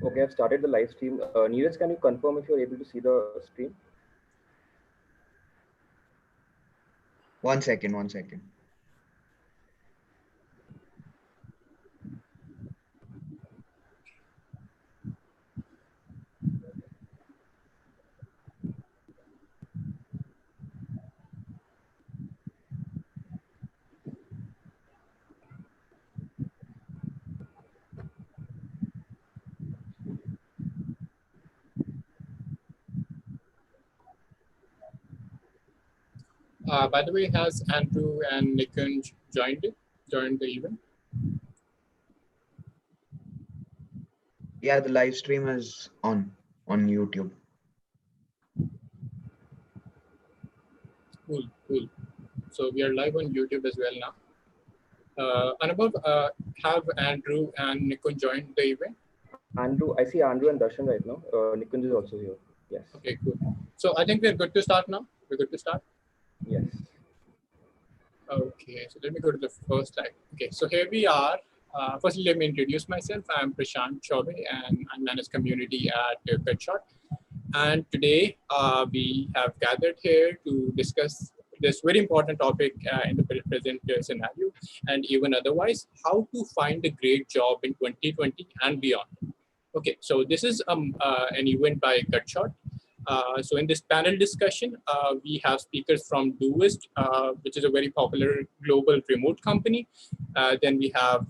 Okay, I've started the live stream. Neeraj, can you confirm if you're able to see the stream? 1 second, 1 second. By the way, has Andrew and Nikunj joined the event? Yeah, the live stream is on YouTube. Cool. So we are live on YouTube as well now. Have Andrew and Nikunj joined the event? Andrew, I see Andrew and Darshan right now. Nikunj is also here. Yes. Okay, cool. So I think we're good to start now. We're good to start? Yes. Okay, so let me go to the first slide. Okay, so here we are. Firstly, let me introduce myself. I'm Prashant Chaube and I manage community at CutShort. And today we have gathered here to discuss this very important topic in the present scenario and even otherwise, how to find a great job in 2020 and beyond. Okay, so this is an event by CutShort. So in this panel discussion, we have speakers from Doist, which is a very popular global remote company. Then we have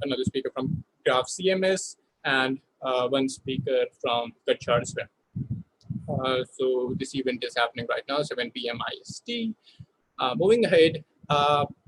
another speaker from GraphCMS and one speaker from CutShort as well. So this event is happening right now, 7 p.m. IST. Moving ahead,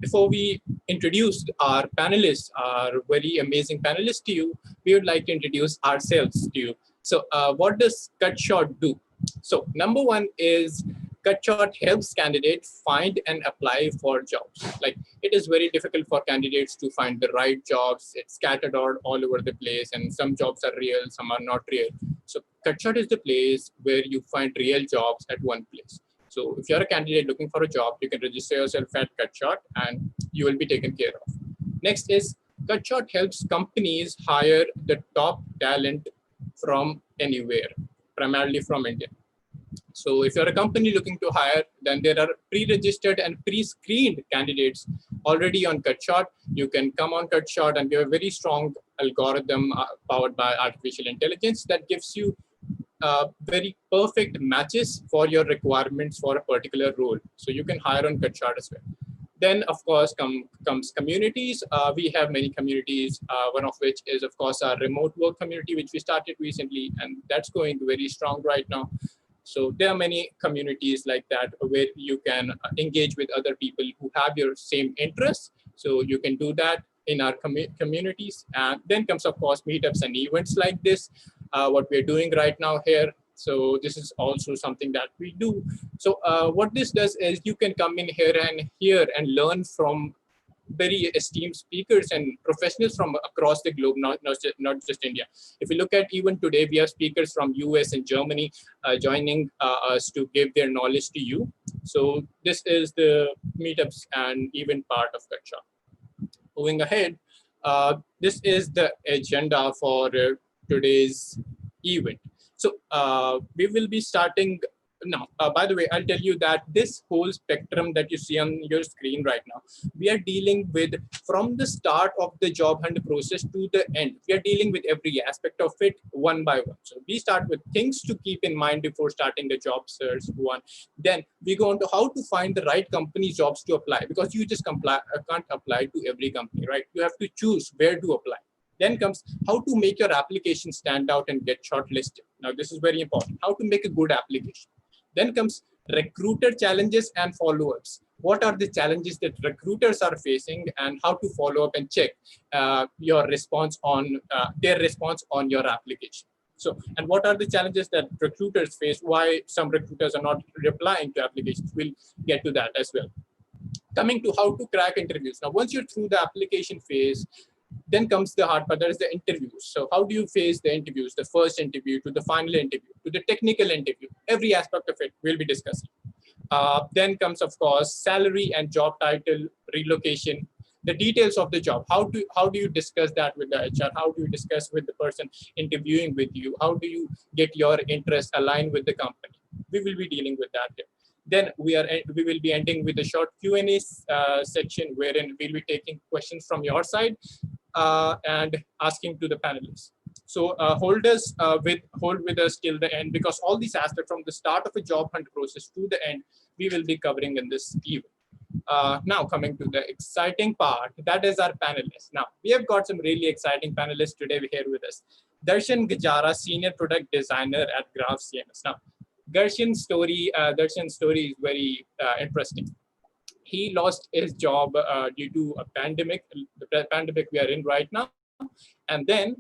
before we introduce our panelists, our very amazing panelists to you, we would like to introduce ourselves to you. So what does CutShort do? So number one is CutShort helps candidates find and apply for jobs. Like it is very difficult for candidates to find the right jobs. It's scattered all over the place and some jobs are real, some are not real. So CutShort is the place where you find real jobs at one place. So if you're a candidate looking for a job, you can register yourself at CutShort and you will be taken care of. Next is CutShort helps companies hire the top talent from anywhere, primarily from India. So if you're a company looking to hire, then there are pre-registered and pre-screened candidates already on CutShort. You can come on CutShort and we have a very strong algorithm powered by artificial intelligence that gives you very perfect matches for your requirements for a particular role. So you can hire on CutShort as well. Then, of course, comes communities. We have many communities, one of which is, of course, our remote work community, which we started recently, and that's going very strong right now. So there are many communities like that where you can engage with other people who have your same interests. So you can do that in our communities. And then comes, of course, meetups and events like this, what we're doing right now here. So this is also something that we do. So what this does is you can come in here and learn from very esteemed speakers and professionals from across the globe, not just India. If you look at even today, we have speakers from US and Germany joining us to give their knowledge to you. So this is the meetups and event part of CutShort. Moving ahead, this is the agenda for today's event. So we will be starting now. By the way, I'll tell you that this whole spectrum that you see on your screen right now, we are dealing with from the start of the job hunt process to the end. We are dealing with every aspect of it one by one. So we start with things to keep in mind before starting the job search one. Then we go on to how to find the right company jobs to apply, because you just can't apply to every company, right? You have to choose where to apply. Then comes how to make your application stand out and get shortlisted. Now, this is very important, how to make a good application. Then comes recruiter challenges and follow-ups. What are the challenges that recruiters are facing and how to follow up and check your response on their response on your application. So, and what are the challenges that recruiters face, why some recruiters are not replying to applications? We'll get to that as well. Coming to how to crack interviews. Now, once you're through the application phase, then comes the hard part, that is the interviews. So how do you face the interviews, the first interview to the final interview, to the technical interview? Every aspect of it we'll be discussing. Then comes, of course, salary and job title, relocation. the details of the job. How do you discuss that with the HR? How do you discuss with the person interviewing with you? How do you get your interests aligned with the company? We will be dealing with that. Then we will be ending with a short Q&A section wherein we'll be taking questions from your side and asking to the panelists. So hold with us till the end, because all these aspects from the start of a job hunt process to the end, we will be covering in this event. Now coming to the exciting part, that is our panelists. Now we have got some really exciting panelists today here with us. Darshan Gajara, Senior Product Designer at GraphCMS. Now Darshan's story is very interesting. He lost his job due to a pandemic, the pandemic we are in right now. And then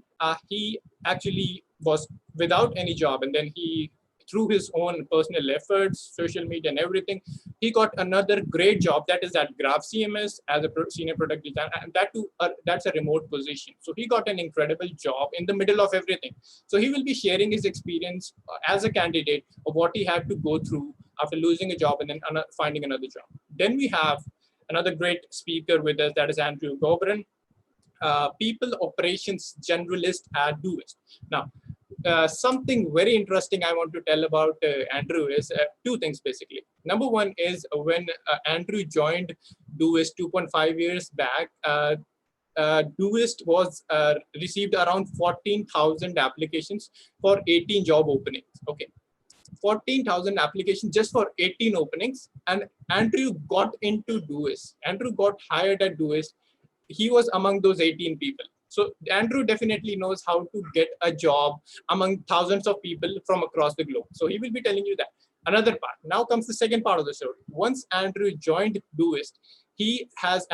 he actually was without any job. And then he, through his own personal efforts, social media and everything, he got another great job, that is at GraphCMS as a senior product designer, and that too, that's a remote position. So he got an incredible job in the middle of everything. So he will be sharing his experience as a candidate of what he had to go through after losing a job and then finding another job. Then we have another great speaker with us, that is Andrew Gobran, people operations generalist at Doist. Now, something very interesting I want to tell about Andrew is two things basically. Number one is when Andrew joined Doist 2.5 years back, Doist was received around 14,000 applications for 18 job openings. Okay, 14,000 applications just for 18 openings, and Andrew got into Doist. Andrew got hired at Doist. He was among those 18 people. So Andrew definitely knows how to get a job among thousands of people from across the globe. So he will be telling you that. Another part. Now comes the second part of the story. Once Andrew joined Doist, he has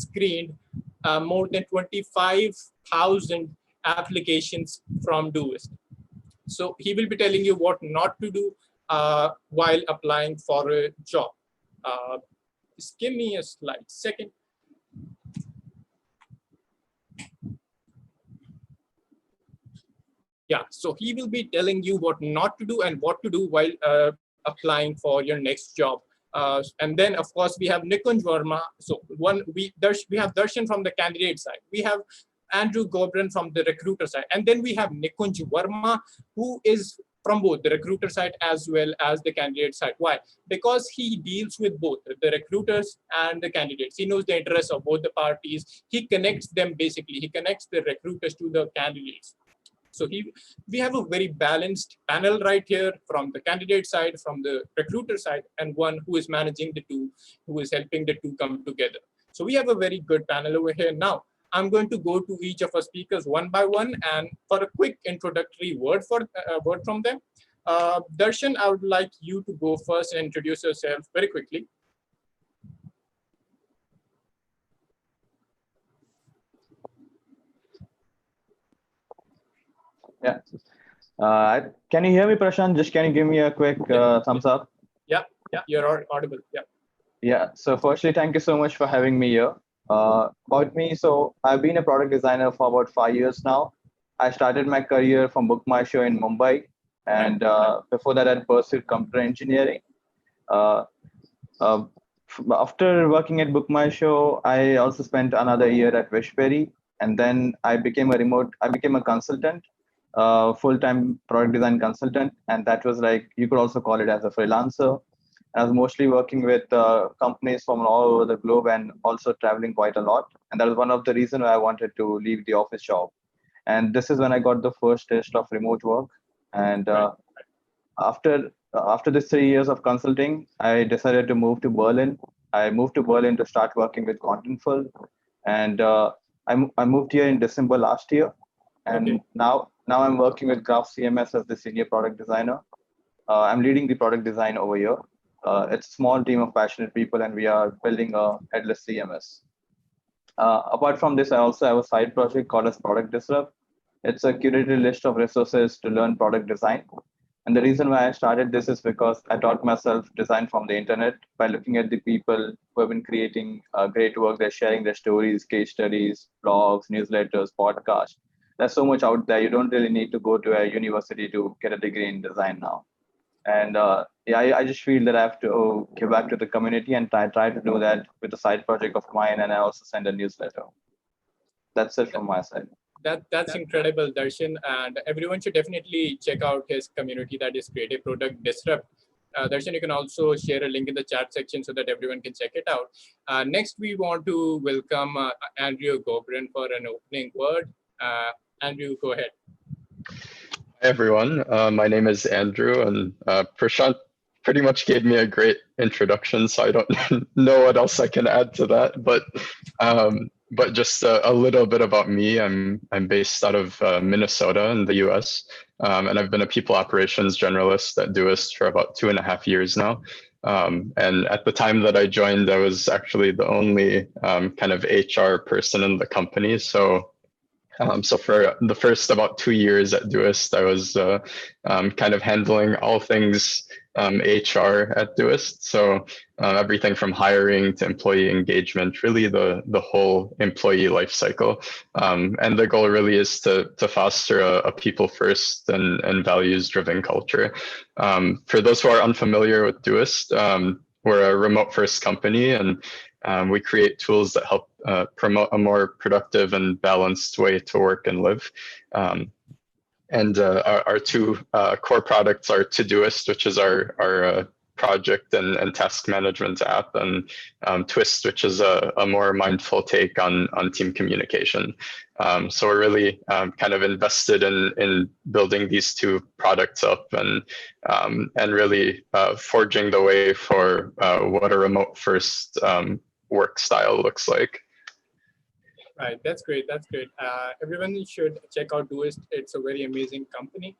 screened more than 25,000 applications from Doist. So he will be telling you what not to do while applying for a job. Just give me a slide second. Yeah, so he will be telling you what not to do and what to do while applying for your next job. And then, of course, we have Nikunj Verma. So we have Darshan from the candidate side. We have Andrew Gobran from the recruiter side. And then we have Nikunj Verma, who is from both the recruiter side as well as the candidate side. Why? Because he deals with both the recruiters and the candidates. He knows the interests of both the parties. He connects them basically. He connects the recruiters to the candidates. So we have a very balanced panel right here from the candidate side, from the recruiter side, and one who is managing the two, who is helping the two come together. So we have a very good panel over here. Now, I'm going to go to each of our speakers one by one, and for a quick introductory word from them. Darshan, I would like you to go first and introduce yourself very quickly. Yeah. Can you hear me, Prashant? Just can you give me a quick thumbs up? Yeah, you're audible. Yeah. Yeah. So firstly, thank you so much for having me here. About me, so I've been a product designer for about 5 years now. I started my career from Book My Show in Mumbai, and before that, I pursued computer engineering. After working at Book My Show, I also spent another year at Wishberry, and then I became a consultant. Full-time product design consultant, and that was like, you could also call it as a freelancer. I was mostly working with companies from all over the globe and also traveling quite a lot, and that was one of the reasons why I wanted to leave the office job. And this is when I got the first taste of remote work. And after this 3 years of consulting, I decided to move to Berlin. I moved to Berlin to start working with Contentful, and I moved here in December last year. And now I'm working with GraphCMS as the senior product designer. I'm leading the product design over here. It's a small team of passionate people, and we are building a headless CMS. Apart from this, I also have a side project called as Product Disrupt. It's a curated list of resources to learn product design. And the reason why I started this is because I taught myself design from the internet by looking at the people who have been creating great work. They're sharing their stories, case studies, blogs, newsletters, podcasts. There's so much out there. You don't really need to go to a university to get a degree in design now. And yeah, I just feel that I have to give back to the community and try to do that with a side project of mine. And I also send a newsletter. That's it from my side. That's incredible, Darshan, and everyone should definitely check out his community, that is Creative Product Disrupt. Darshan, you can also share a link in the chat section so that everyone can check it out. Next, we want to welcome Andrew Gobran for an opening word. Andrew, go ahead. Hi, everyone. My name is Andrew, and Prashant pretty much gave me a great introduction, so I don't know what else I can add to that. But just a little bit about me. I'm based out of Minnesota in the U.S., and I've been a people operations generalist at Doist for about 2.5 years now. And at the time that I joined, I was actually the only kind of HR person in the company. So for the first about 2 years at Doist, I was kind of handling all things HR at Doist. So everything from hiring to employee engagement, really the whole employee life cycle. And the goal really is to foster a people first and values driven culture. For those who are unfamiliar with Doist, we're a remote first company, and we create tools that help promote a more productive and balanced way to work and live. Our two core products are Todoist, which is our project and task management app, and Twist, which is a more mindful take on team communication. So we're really kind of invested in building these two products up and really forging the way for what a remote first work style looks like. Right, that's great. That's great. Everyone should check out Doist. It's a very amazing company.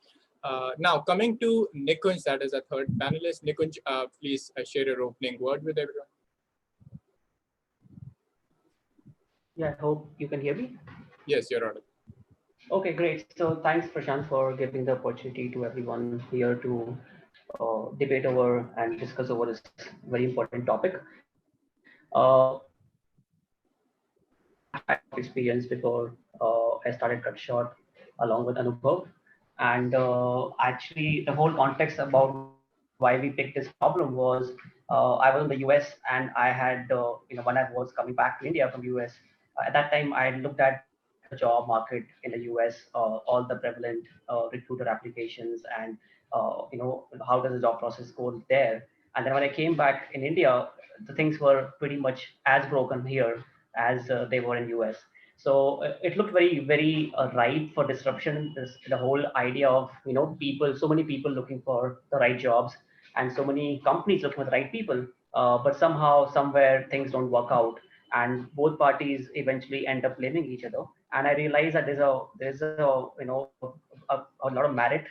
Now, coming to Nikunj, that is a third panelist. Nikunj, please share your opening word with everyone. Yeah, I hope you can hear me. Yes, you're audible. Okay, great. So thanks, Prashant, for giving the opportunity to everyone here to debate over and discuss over this very important topic. I had experience before I started CutShort along with Anubhav. And actually, the whole context about why we picked this problem was I was in the US, and I had, when I was coming back to India from US, at that time I looked at the job market in the US, all the prevalent recruiter applications, and how does the job process go there. And then when I came back in India, the things were pretty much as broken here as they were in US. So it looked very, very ripe for disruption. The whole idea of people, so many people looking for the right jobs, and so many companies looking for the right people, but somehow, somewhere, things don't work out, and both parties eventually end up blaming each other. And I realized that there's a lot of merit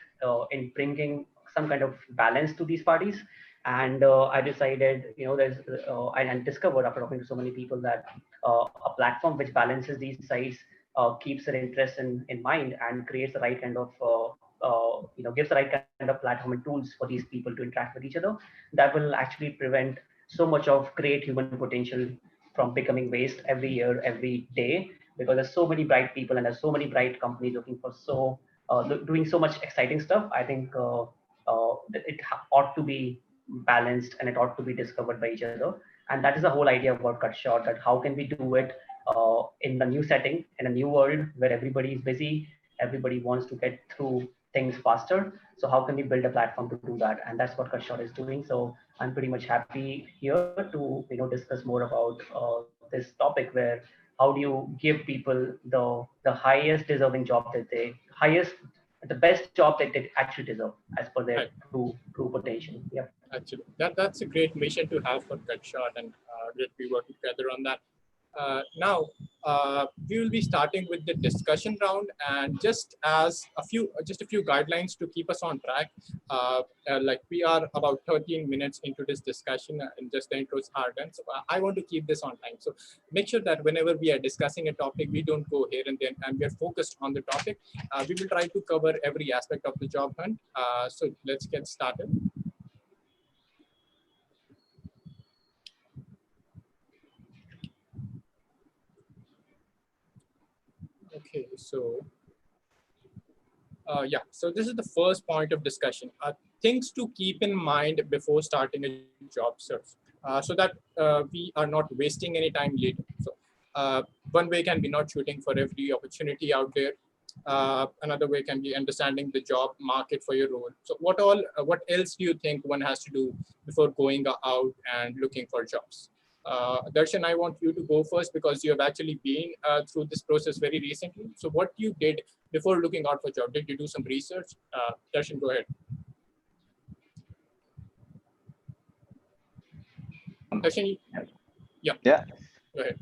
in bringing some kind of balance to these parties. And I decided, I discovered after talking to so many people that a platform which balances these sides keeps their interest in mind and creates the right kind of, gives the right kind of platform and tools for these people to interact with each other, that will actually prevent so much of great human potential from becoming waste every year, every day, because there's so many bright people and there's so many bright companies looking for doing so much exciting stuff. I think it ought to be balanced and it ought to be discovered by each other. And that is the whole idea about CutShort, that how can we do it in the new setting, in a new world where everybody is busy, everybody wants to get through things faster. So how can we build a platform to do that? And that's what CutShort is doing. So I'm pretty much happy here to discuss more about this topic, where how do you give people the highest deserving job that the best job that they actually deserve as per their true potential. Yeah. Actually, that's a great mission to have for CutShort, and great we work together on that. Now, we will be starting with the discussion round, and just a few guidelines to keep us on track. Like we are about 13 minutes into this discussion, and just the intros are done. So I want to keep this on time. So make sure that whenever we are discussing a topic, we don't go here and then, and we are focused on the topic. We will try to cover every aspect of the job hunt. So let's get started. Okay, so yeah, so this is the first point of discussion. things to keep in mind before starting a job search, so that we are not wasting any time later. So one way can be not shooting for every opportunity out there. Another way can be understanding the job market for your role. So what else do you think one has to do before going out and looking for jobs? Darshan, I want you to go first because you have actually been through this process very recently. So what you did before looking out for job? Did you do some research? Darshan, go ahead. Darshan, yeah. Go ahead.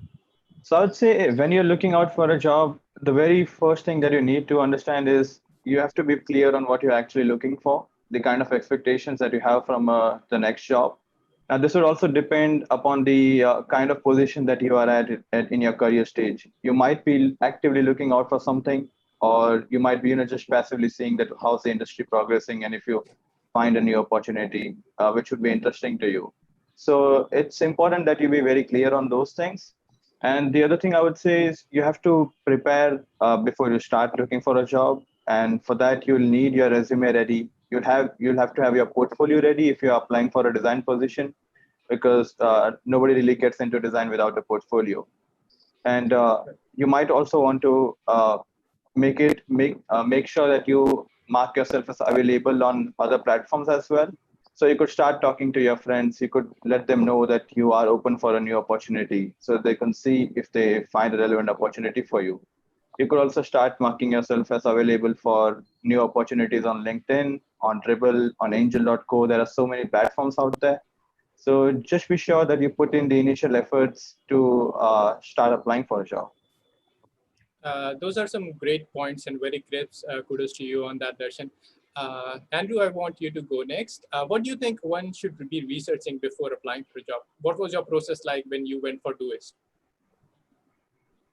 So I would say when you're looking out for a job, the very first thing that you need to understand is you have to be clear on what you're actually looking for, the kind of expectations that you have from the next job. Now, this would also depend upon the kind of position that you are at in your career stage. You might be actively looking out for something, or you might be just passively seeing that how's the industry progressing, and if you find a new opportunity, which would be interesting to you. So it's important that you be very clear on those things. And the other thing I would say is you have to prepare before you start looking for a job. And for that, you'll need your resume ready. You'll have to have your portfolio ready if you're applying for a design position, because nobody really gets into design without a portfolio. And you might also want to make sure that you mark yourself as available on other platforms as well. So you could start talking to your friends. You could let them know that you are open for a new opportunity, so they can see if they find a relevant opportunity for you. You could also start marking yourself as available for new opportunities on LinkedIn, on Dribble, on Angel.co. There are so many platforms out there. So just be sure that you put in the initial efforts to start applying for a job. Those are some great points and very great kudos to you on that, Darshan. Andrew, I want you to go next. What do you think one should be researching before applying for a job? What was your process like when you went for Doist?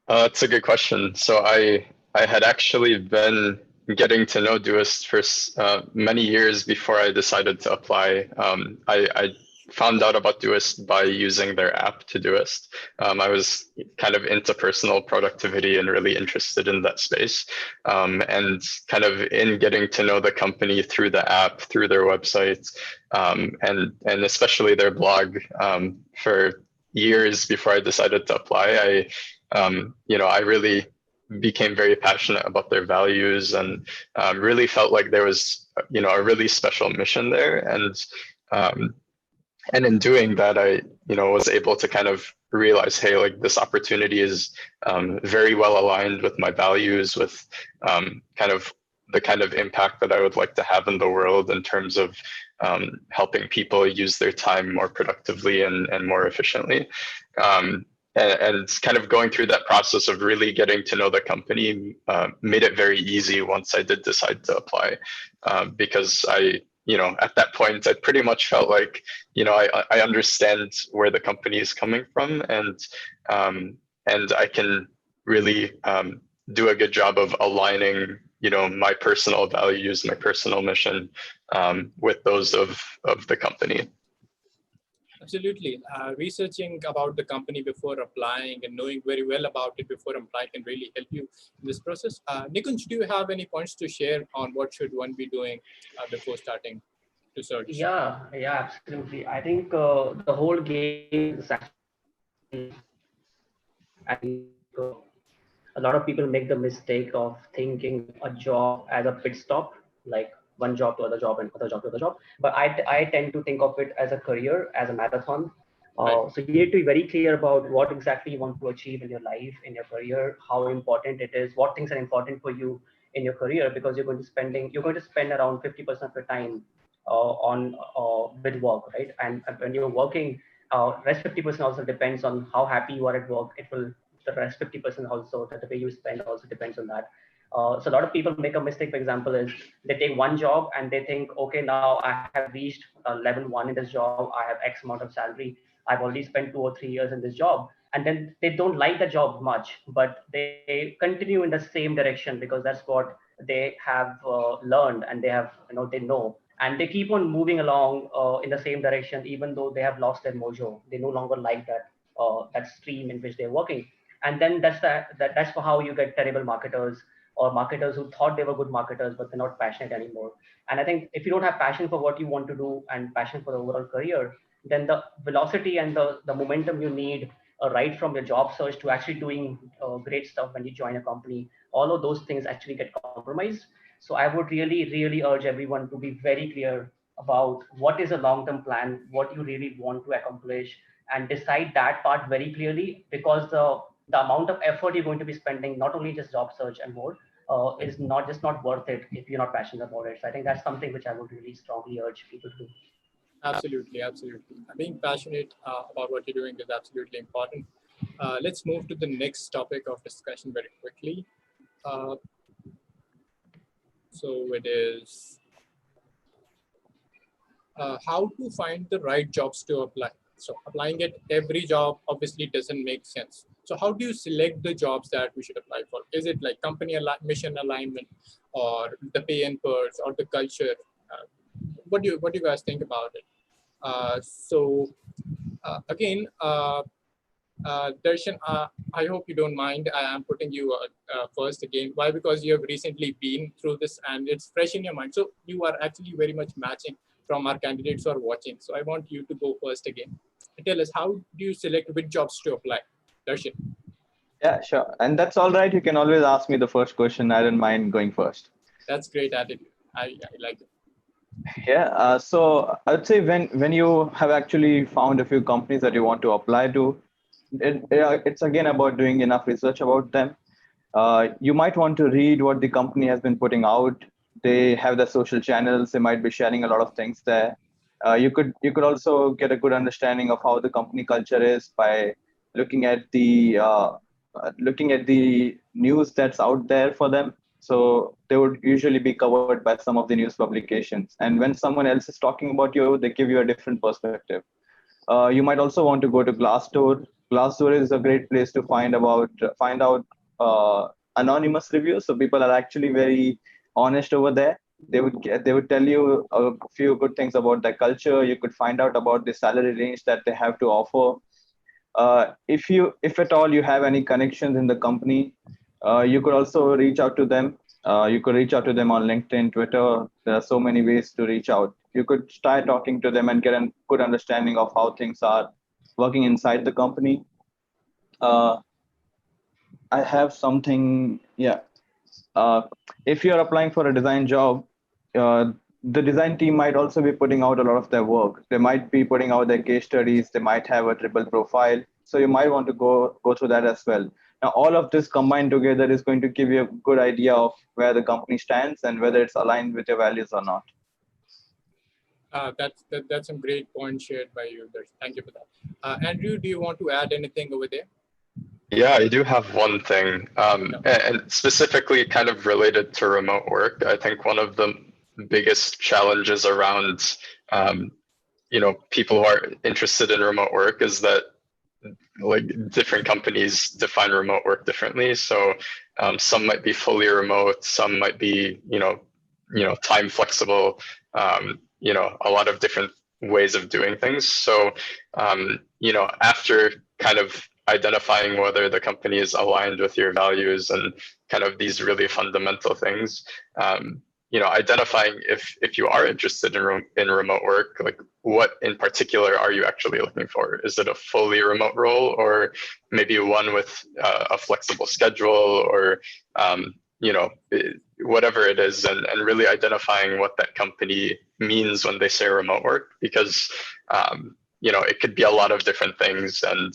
That's a good question. So I had actually been getting to know Doist for many years before I decided to apply. I found out about Doist by using their app to Doist. I was kind of into personal productivity and really interested in that space. And kind of in getting to know the company through the app, through their website, and especially their blog for years before I decided to apply, I really became very passionate about their values and really felt like there was, a really special mission there. And in doing that, I, was able to kind of realize, hey, like this opportunity is very well aligned with my values, with the kind of impact that I would like to have in the world in terms of helping people use their time more productively and more efficiently. And kind of going through that process of really getting to know the company made it very easy once I did decide to apply, because at that point, I pretty much felt like, I understand where the company is coming from, and I can really do a good job of aligning, my personal values, my personal mission with those of the company. Absolutely. Researching about the company before applying and knowing very well about it before applying can really help you in this process. Nikunj, do you have any points to share on what should one be doing before starting to search? Yeah, absolutely. I think the whole game is actually, I think a lot of people make the mistake of thinking a job as a pit stop, like one job to other job and other job to other job. But I tend to think of it as a career, as a marathon. So you need to be very clear about what exactly you want to achieve in your life, in your career, how important it is, what things are important for you in your career, because you're going to spend around 50% of your time on with work, right? And when you're working, rest 50% also depends on how happy you are at work. The rest 50% also, that the way you spend also depends on that. So a lot of people make a mistake, for example, is they take one job and they think, okay, now I have reached level 1 in this job. I have X amount of salary. I've already spent 2 or 3 years in this job. And then they don't like the job much, but they continue in the same direction because that's what they have learned, and they have, they know. And they keep on moving along in the same direction, even though they have lost their mojo. They no longer like that stream in which they're working. And then that's how you get terrible marketers. or marketers who thought they were good marketers, but they're not passionate anymore. And I think if you don't have passion for what you want to do and passion for the overall career, then the velocity and the momentum you need right from your job search to actually doing great stuff when you join a company, all of those things actually get compromised. So I would really, really urge everyone to be very clear about what is a long-term plan, what you really want to accomplish, and decide that part very clearly, because the amount of effort you're going to be spending, not only just job search and more, is not worth it if you're not passionate about it. So I think that's something which I would really strongly urge people to do. Absolutely, absolutely. Being passionate about what you're doing is absolutely important. Let's move to the next topic of discussion very quickly. So it is how to find the right jobs to apply. So applying at every job obviously doesn't make sense. So how do you select the jobs that we should apply for? Is it like company mission alignment, or the pay and perks, or the culture? What do you guys think about it? Again, Darshan, I hope you don't mind. I am putting you first again. Why? Because you have recently been through this and it's fresh in your mind. So you are actually very much matching from our candidates who are watching. So I want you to go first again. Tell us, how do you select which jobs to apply? Darshan. Yeah, sure. And that's all right. You can always ask me the first question. I don't mind going first. That's great attitude. I like it. Yeah. So I'd say when you have actually found a few companies that you want to apply to, it's again about doing enough research about them. You might want to read what the company has been putting out. They have the social channels. They might be sharing a lot of things there. You could also get a good understanding of how the company culture is by looking at the news that's out there for them. So they would usually be covered by some of the news publications. And when someone else is talking about you, they give you a different perspective. You might also want to go to Glassdoor. Glassdoor is a great place to find out anonymous reviews. So people are actually very honest over there. They would tell you a few good things about their culture. You could find out about the salary range that they have to offer. If at all you have any connections in the company, you could also reach out to them. You could reach out to them on LinkedIn, Twitter. There are so many ways to reach out. You could start talking to them and get a good understanding of how things are working inside the company. I have something, yeah. If you're applying for a design job, the design team might also be putting out a lot of their work. They might be putting out their case studies. They might have a triple profile. So you might want to go through that as well. Now, all of this combined together is going to give you a good idea of where the company stands and whether it's aligned with your values or not. That's some great points shared by you. Thank you for that. Andrew, do you want to add anything over there? Yeah, I do have one thing, and specifically kind of related to remote work. I think one of the biggest challenges around, people who are interested in remote work is that like different companies define remote work differently. So some might be fully remote, some might be, time flexible, a lot of different ways of doing things. So, after kind of identifying whether the company is aligned with your values and kind of these really fundamental things, identifying if you are interested in remote work, like what in particular are you actually looking for? Is it a fully remote role, or maybe one with a flexible schedule, or whatever it is, and really identifying what that company means when they say remote work, because it could be a lot of different things, and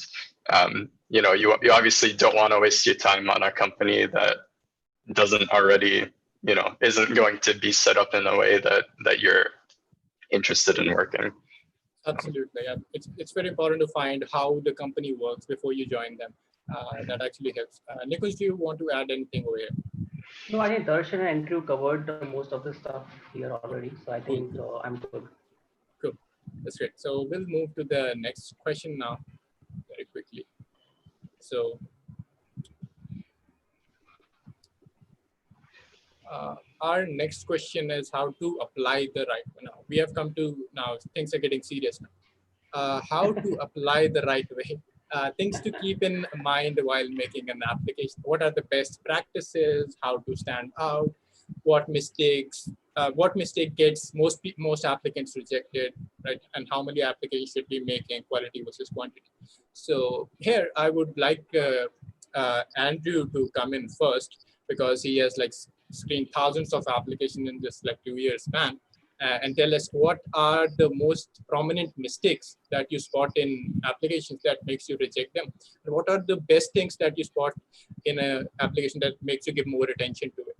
you obviously don't want to waste your time on a company that doesn't already isn't going to be set up in a way that you're interested in working. Absolutely, yeah. It's very important to find how the company works before you join them. That actually helps. Nikunj, do you want to add anything over here? No, I think Darshan and Andrew covered most of the stuff here already. So I think I'm good. Cool, that's great. So we'll move to the next question now very quickly. So our next question is how to apply the right. Now we have come to, now things are getting serious now. How to apply the right way. things to keep in mind while making an application. What are the best practices? How to stand out? What mistake gets most applicants rejected, right? And how many applications should be making, quality versus quantity. So here I would like Andrew to come in first, because he has like screened thousands of applications in this like 2-year span, and tell us what are the most prominent mistakes that you spot in applications that makes you reject them, and what are the best things that you spot in an application that makes you give more attention to it.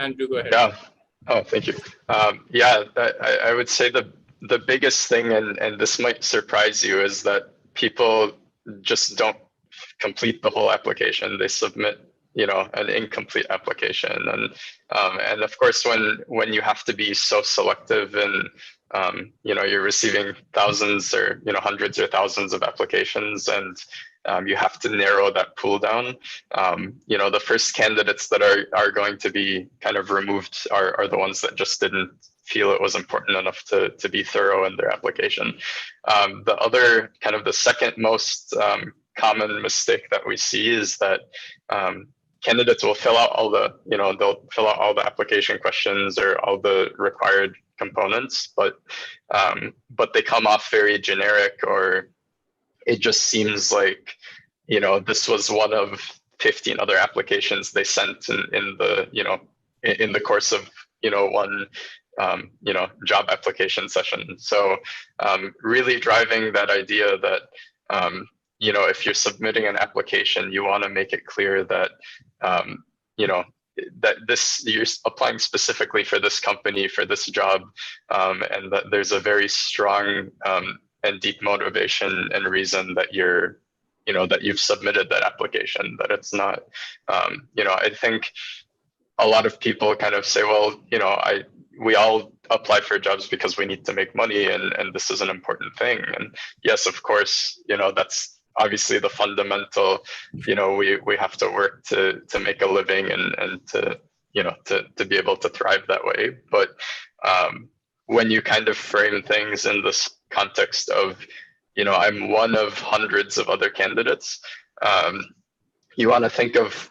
Andrew, go ahead. Yeah. Oh, thank you. I would say the biggest thing, and this might surprise you, is that people just don't complete the whole application. They submit, an incomplete application, and of course, when you have to be so selective and you're receiving thousands or hundreds or thousands of applications, and you have to narrow that pool down. The first candidates that are going to be kind of removed are the ones that just didn't feel it was important enough to be thorough in their application. The other kind of the second most common mistake that we see is that candidates will fill out all the, they'll fill out all the application questions or all the required components, but they come off very generic, or it just seems like, this was one of 15 other applications they sent in the course of, one, job application session. So really driving that idea that, if you're submitting an application, you want to make it clear that, that you're applying specifically for this company, for this job, and that there's a very strong and deep motivation and reason that that you've submitted that application, that it's not, I think a lot of people kind of say, well, we all apply for jobs because we need to make money, and this is an important thing. And yes, of course, that's obviously the fundamental, we have to work to make a living and to be able to thrive that way. But when you kind of frame things in this context of, I'm one of hundreds of other candidates, you want to think of,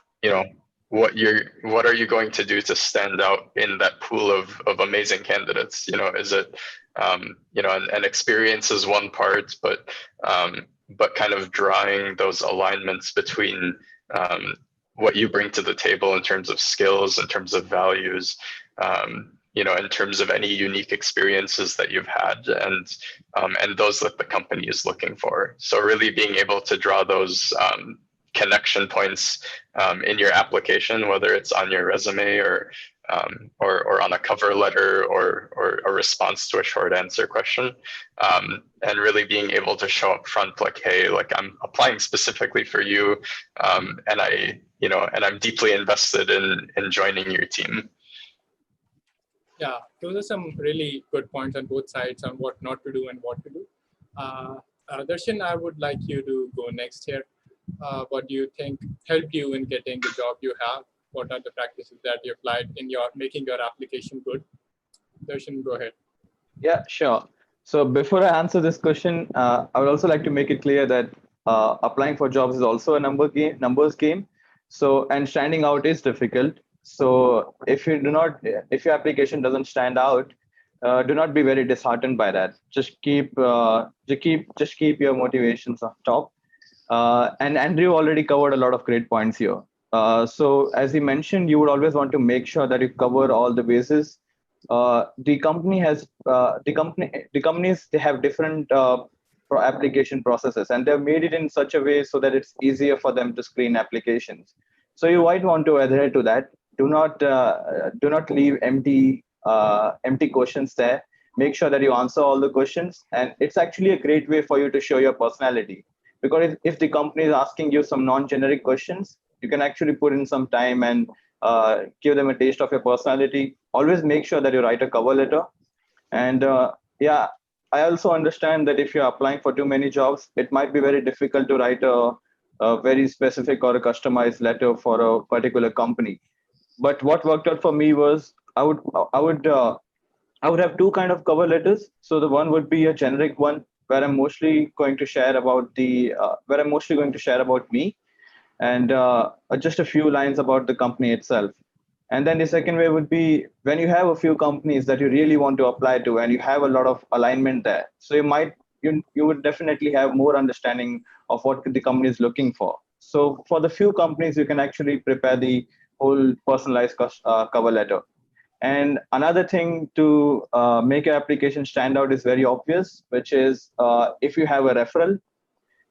what are you going to do to stand out in that pool of amazing candidates? Is it, and experience is one part, but kind of drawing those alignments between what you bring to the table in terms of skills, in terms of values, in terms of any unique experiences that you've had, and those that the company is looking for. So really being able to draw those connection points in your application, whether it's on your resume or on a cover letter or a response to a short answer question, and really being able to show up front, like, hey, like I'm applying specifically for you, and I'm deeply invested in joining your team. Yeah, those are some really good points on both sides on what not to do and what to do. Darshan, I would like you to go next here. What do you think helped you in getting the job you have? What are the practices that you applied in making your application good? Darshan, go ahead. Yeah, sure. So before I answer this question, I would also like to make it clear that applying for jobs is also a numbers game. So, and standing out is difficult. So if your application doesn't stand out, do not be very disheartened by that. Just keep your motivations up top. And Andrew already covered a lot of great points here. So as he mentioned, you would always want to make sure that you cover all the bases. The companies, they have different application processes, and they've made it in such a way so that it's easier for them to screen applications. So you might want to adhere to that. Do not leave empty questions there. Make sure that you answer all the questions, and it's actually a great way for you to show your personality. Because if the company is asking you some non-generic questions, you can actually put in some time and give them a taste of your personality. Always make sure that you write a cover letter. And yeah, I also understand that if you're applying for too many jobs, it might be very difficult to write a very specific or a customized letter for a particular company. But what worked out for me was I would have two kind of cover letters. So the one would be a generic one where I'm mostly going to share about me, and just a few lines about the company itself. And then the second way would be when you have a few companies that you really want to apply to, and you have a lot of alignment there. So you would definitely have more understanding of what the company is looking for. So for the few companies, you can actually prepare the whole personalized cover letter. And another thing to make your application stand out is very obvious, which is if you have a referral.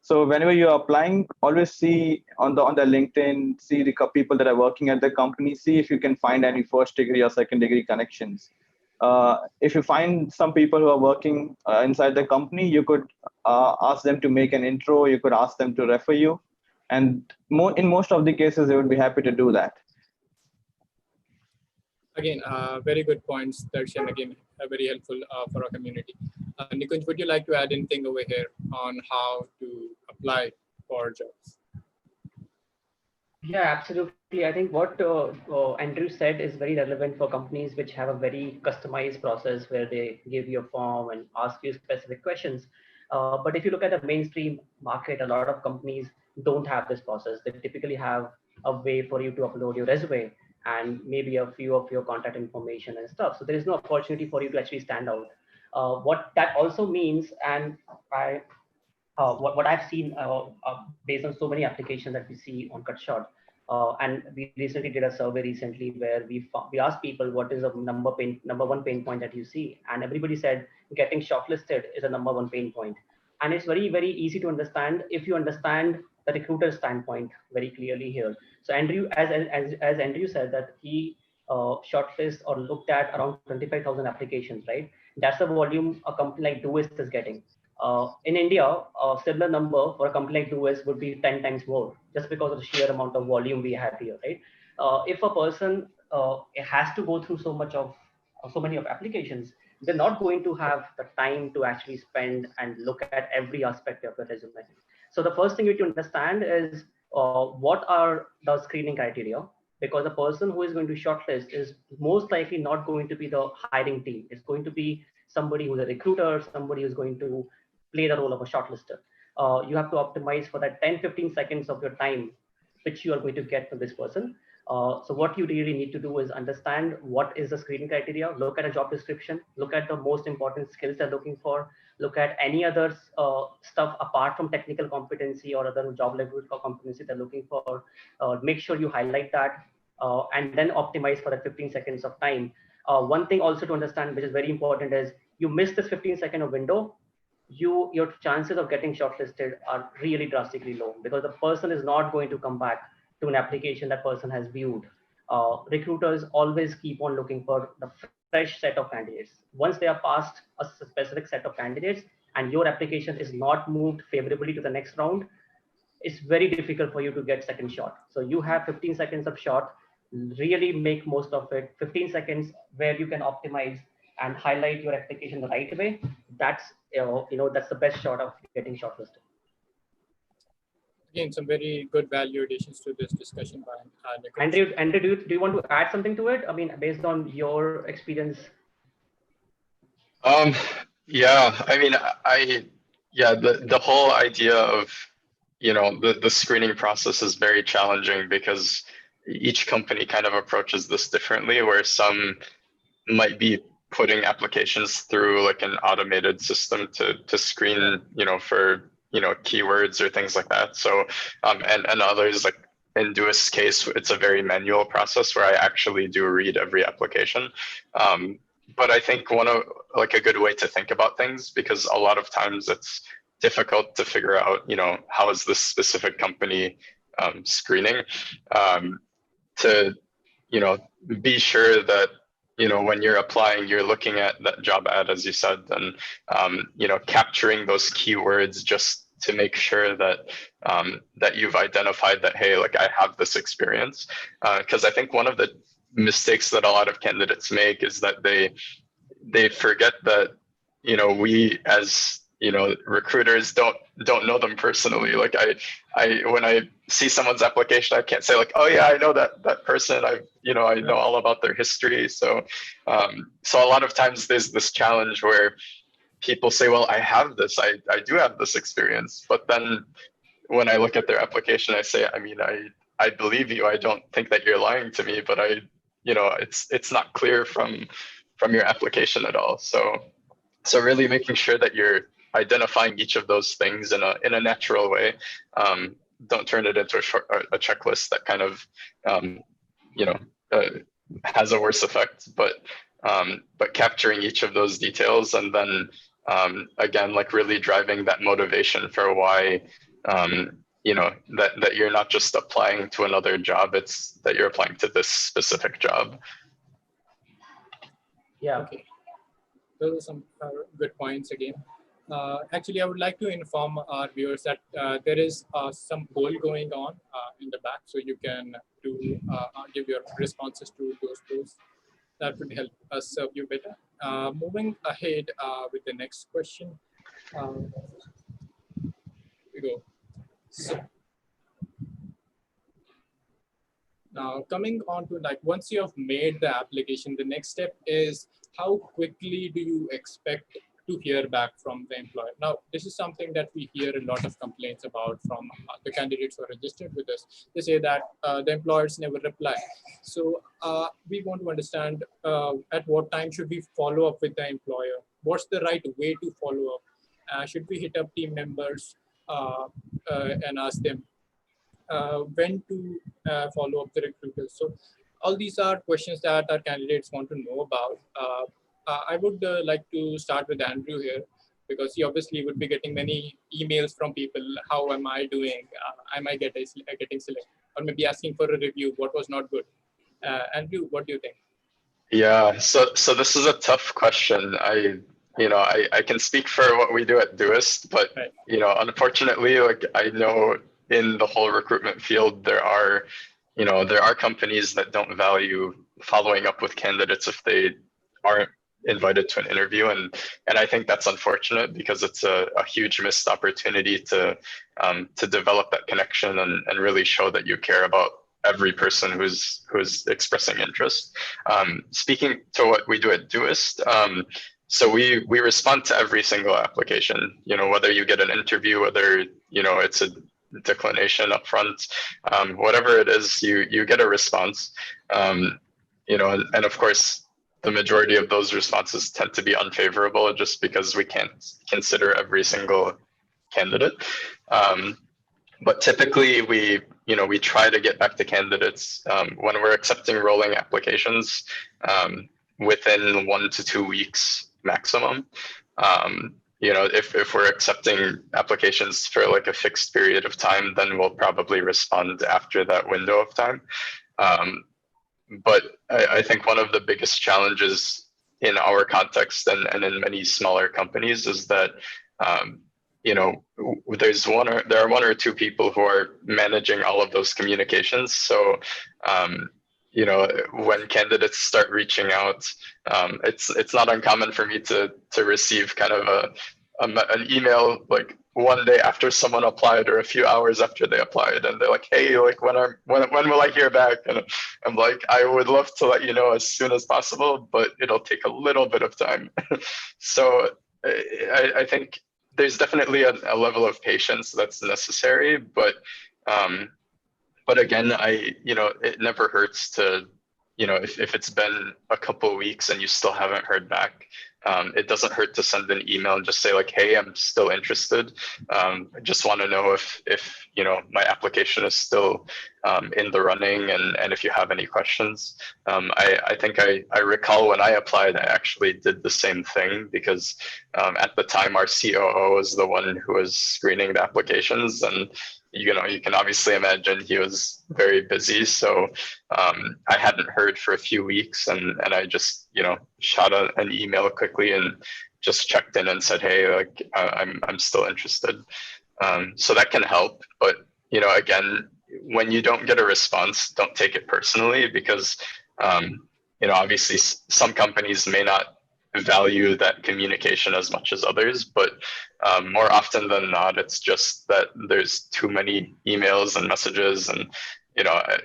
So whenever you're applying, always see on the LinkedIn, see the people that are working at the company, see if you can find any first degree or second degree connections. If you find some people who are working inside the company, you could ask them to make an intro. You could ask them to refer you, and in most of the cases, they would be happy to do that. Again, very good points, Darshan. Again, very helpful for our community. Nikunj, would you like to add anything over here on how to apply for jobs? Yeah, absolutely. I think what Andrew said is very relevant for companies which have a very customized process where they give you a form and ask you specific questions. But if you look at the mainstream market, a lot of companies don't have this process. They typically have a way for you to upload your resume and maybe a few of your contact information and stuff. So there is no opportunity for you to actually stand out. What that also means, and what I've seen based on so many applications that we see on CutShort, and we recently did a survey recently where we asked people what is the number one pain point that you see, and everybody said getting shortlisted is a number one pain point. And it's very, very easy to understand if you understand the recruiter's standpoint very clearly here. So Andrew, as Andrew said, that he shortlisted or looked at around 25,000 applications, right? That's the volume a company like Doist is getting. In India, a similar number for a company like Doist would be 10 times more, just because of the sheer amount of volume we have here, right? If a person has to go through so many of applications, they're not going to have the time to actually spend and look at every aspect of the resume. So the first thing you need to understand is what are the screening criteria, because the person who is going to shortlist is most likely not going to be the hiring team. It's going to be somebody who's a recruiter, somebody who's going to play the role of a shortlister. You have to optimize for that 10-15 seconds of your time, which you are going to get from this person. So what you really need to do is understand what is the screening criteria, look at a job description, look at the most important skills they're looking for, look at any other stuff apart from technical competency or other job level competency they're looking for. Make sure you highlight that and then optimize for that 15 seconds of time. One thing also to understand, which is very important, is you miss this 15-second of window, your chances of getting shortlisted are really drastically low, because the person is not going to come back to an application that person has viewed. Recruiters always keep on looking for the fresh set of candidates. Once they are past a specific set of candidates and your application is not moved favorably to the next round, it's very difficult for you to get second shot. So you have 15 seconds of shot, really make most of it. 15 seconds where you can optimize and highlight your application the right way. That's that's the best shot of getting shortlisted. Again, some very good value additions to this discussion by Andrew, do you want to add something to it? I mean, based on your experience. Yeah, I mean, the whole idea of, the screening process is very challenging because each company kind of approaches this differently, where some might be putting applications through like an automated system to screen, for, keywords or things like that. So, and others, like in Doist's case, it's a very manual process where I actually do read every application. But I think a good way to think about things, because a lot of times it's difficult to figure out, how is this specific company screening, to, be sure that, when you're applying, you're looking at that job ad, as you said, and, capturing those keywords just to make sure that that you've identified that, hey, like I have this experience. Because I think one of the mistakes that a lot of candidates make is that they forget that, we as recruiters don't know them personally. Like I when I see someone's application, I can't say like, oh yeah, I know that person. I know all about their history. So so a lot of times there's this challenge where people say, well, I have this, I do have this experience. But then when I look at their application, I say, I mean, I believe you. I don't think that you're lying to me, but it's not clear from your application at all. So really making sure that you're identifying each of those things in a natural way. Don't turn it into a checklist that kind of has a worse effect. But capturing each of those details, and then again, like really driving that motivation for why that you're not just applying to another job, it's that you're applying to this specific job. Yeah. Okay. Those are some good points again. Actually, I would like to inform our viewers that there is some poll going on in the back, so you can give your responses to those polls. That would help us serve you better. Moving ahead with the next question. Here we go. So, now coming on to, like, once you have made the application, the next step is how quickly do you expect to hear back from the employer? Now, this is something that we hear a lot of complaints about from the candidates who are registered with us. They say that the employers never reply. So we want to understand at what time should we follow up with the employer? What's the right way to follow up? Should we hit up team members and ask them when to follow up the recruiters? So all these are questions that our candidates want to know about. I would like to start with Andrew here, because he obviously would be getting many emails from people. How am I doing? Am I getting selected? Or maybe asking for a review, what was not good? Andrew, what do you think? Yeah, so this is a tough question. I can speak for what we do at Doist, but right. Unfortunately, like, I know in the whole recruitment field, there are companies that don't value following up with candidates if they aren't invited to an interview, and I think that's unfortunate, because it's a huge missed opportunity to develop that connection and really show that you care about every person who's expressing interest. Speaking to what we do at Doist, so we respond to every single application, whether you get an interview, whether it's a declination up front, whatever it is, you get a response, and of course the majority of those responses tend to be unfavorable, just because we can't consider every single candidate. But typically we try to get back to candidates when we're accepting rolling applications within 1 to 2 weeks maximum. If we're accepting applications for like a fixed period of time, then we'll probably respond after that window of time. But I think one of the biggest challenges in our context and in many smaller companies is that there are 1 or 2 people who are managing all of those communications. So when candidates start reaching out, it's not uncommon for me to receive kind of an email like 1 day after someone applied, or a few hours after they applied, and they're like, hey, like when will I hear back? And I'm like, I would love to let you know as soon as possible, but it'll take a little bit of time. So I think there's definitely a level of patience that's necessary, but again, it never hurts to, if it's been a couple of weeks and you still haven't heard back, it doesn't hurt to send an email and just say like, hey, I'm still interested. I just want to know if my application is still in the running, and if you have any questions. I think I recall when I applied, I actually did the same thing, because at the time our COO was the one who was screening the applications, and you can obviously imagine he was very busy. So I hadn't heard for a few weeks, and I just shot an email quickly and just checked in and said, hey, like I'm still interested. So that can help, but again, when you don't get a response, don't take it personally, because obviously some companies may not value that communication as much as others, but more often than not, it's just that there's too many emails and messages. And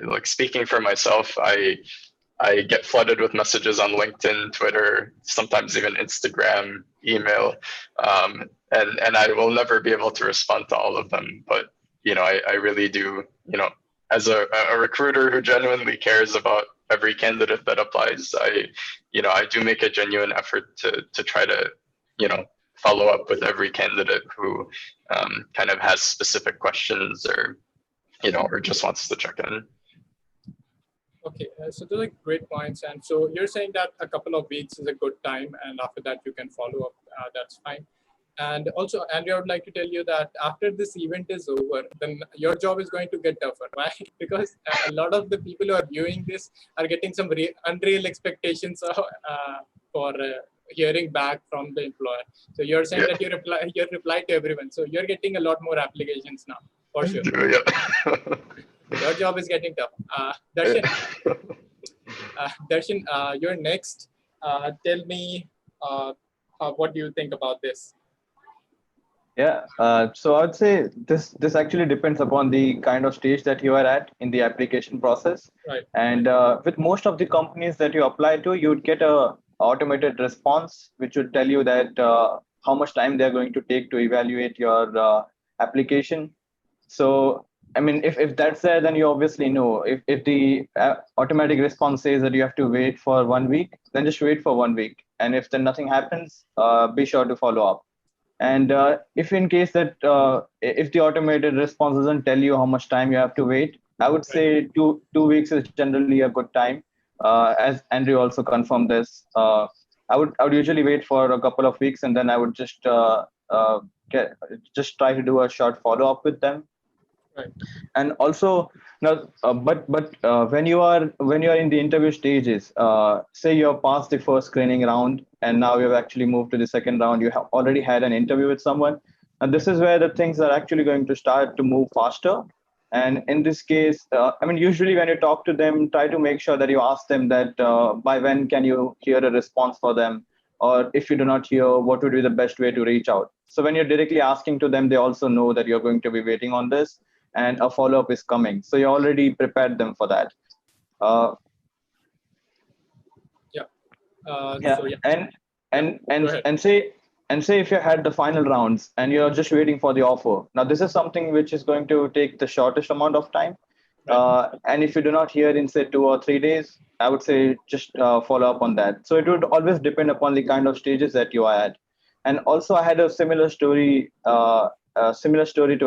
like, speaking for myself, I get flooded with messages on LinkedIn, Twitter, sometimes even Instagram, email, and I will never be able to respond to all of them. But I really do, as a recruiter who genuinely cares about every candidate that applies, I do make a genuine effort to try to, follow up with every candidate who kind of has specific questions or just wants to check in. Okay, so those are great points. And so you're saying that a couple of weeks is a good time, and after that you can follow up. That's fine. And also, Andrew, I would like to tell you that after this event is over, then your job is going to get tougher. Why? Because a lot of the people who are viewing this are getting some unreal expectations for hearing back from the employer. So you're saying that you reply to everyone. So you're getting a lot more applications now, for sure. Yeah. Your job is getting tough. Darshan, you're next. Tell me, what do you think about this? Yeah, so I would say this actually depends upon the kind of stage that you are at in the application process. Right. And with most of the companies that you apply to, you would get a automated response, which would tell you that how much time they're going to take to evaluate your application. So, I mean, if that's there, then you obviously know. If the automatic response says that you have to wait for 1 week, then just wait for 1 week. And if then nothing happens, be sure to follow up. And if in case that if the automated response doesn't tell you how much time you have to wait, I would say two weeks is generally a good time. As Andrew also confirmed this, I would usually wait for a couple of weeks, and then I would just try to do a short follow up with them. Right. And also now, but when you are in the interview stages, say you're past the first screening round and now you've actually moved to the second round, you have already had an interview with someone, and this is where the things are actually going to start to move faster. And in this case, I mean, usually when you talk to them, try to make sure that you ask them that by when can you hear a response for them, or if you do not hear, what would be the best way to reach out. So when you're directly asking to them, they also know that you're going to be waiting on this and a follow-up is coming. So you already prepared them for that. And say if you had the final rounds and you're just waiting for the offer. Now this is something which is going to take the shortest amount of time. And if you do not hear in say 2 or 3 days, I would say just follow up on that. So it would always depend upon the kind of stages that you are at. And also I had a similar story to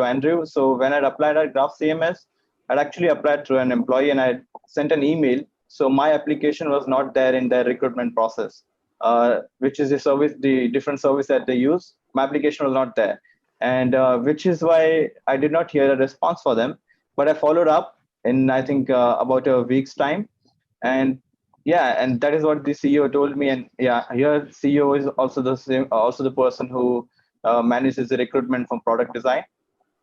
Andrew. So when I'd applied at GraphCMS, I'd actually applied through an employee and I sent an email. So my application was not there in their recruitment process, which is the different service that they use. My application was not there. And which is why I did not hear a response for them. But I followed up in, I think, about a week's time. And and that is what the CEO told me. And here CEO is also the person who manages the recruitment from product design.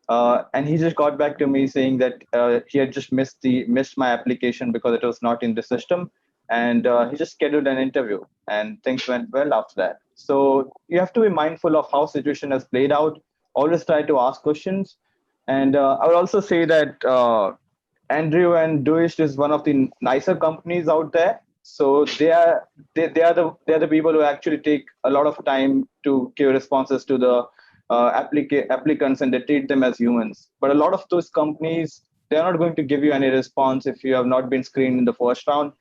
And he just got back to me saying that he had just missed my application because it was not in the system. And he just scheduled an interview and things went well after that. So you have to be mindful of how situation has played out. Always try to ask questions. And I would also say that Andrew and Doist is one of the nicer companies out there. So they are the people who actually take a lot of time to give responses to the applicants, and they treat them as humans. But a lot of those companies, they're not going to give you any response if you have not been screened in the first round.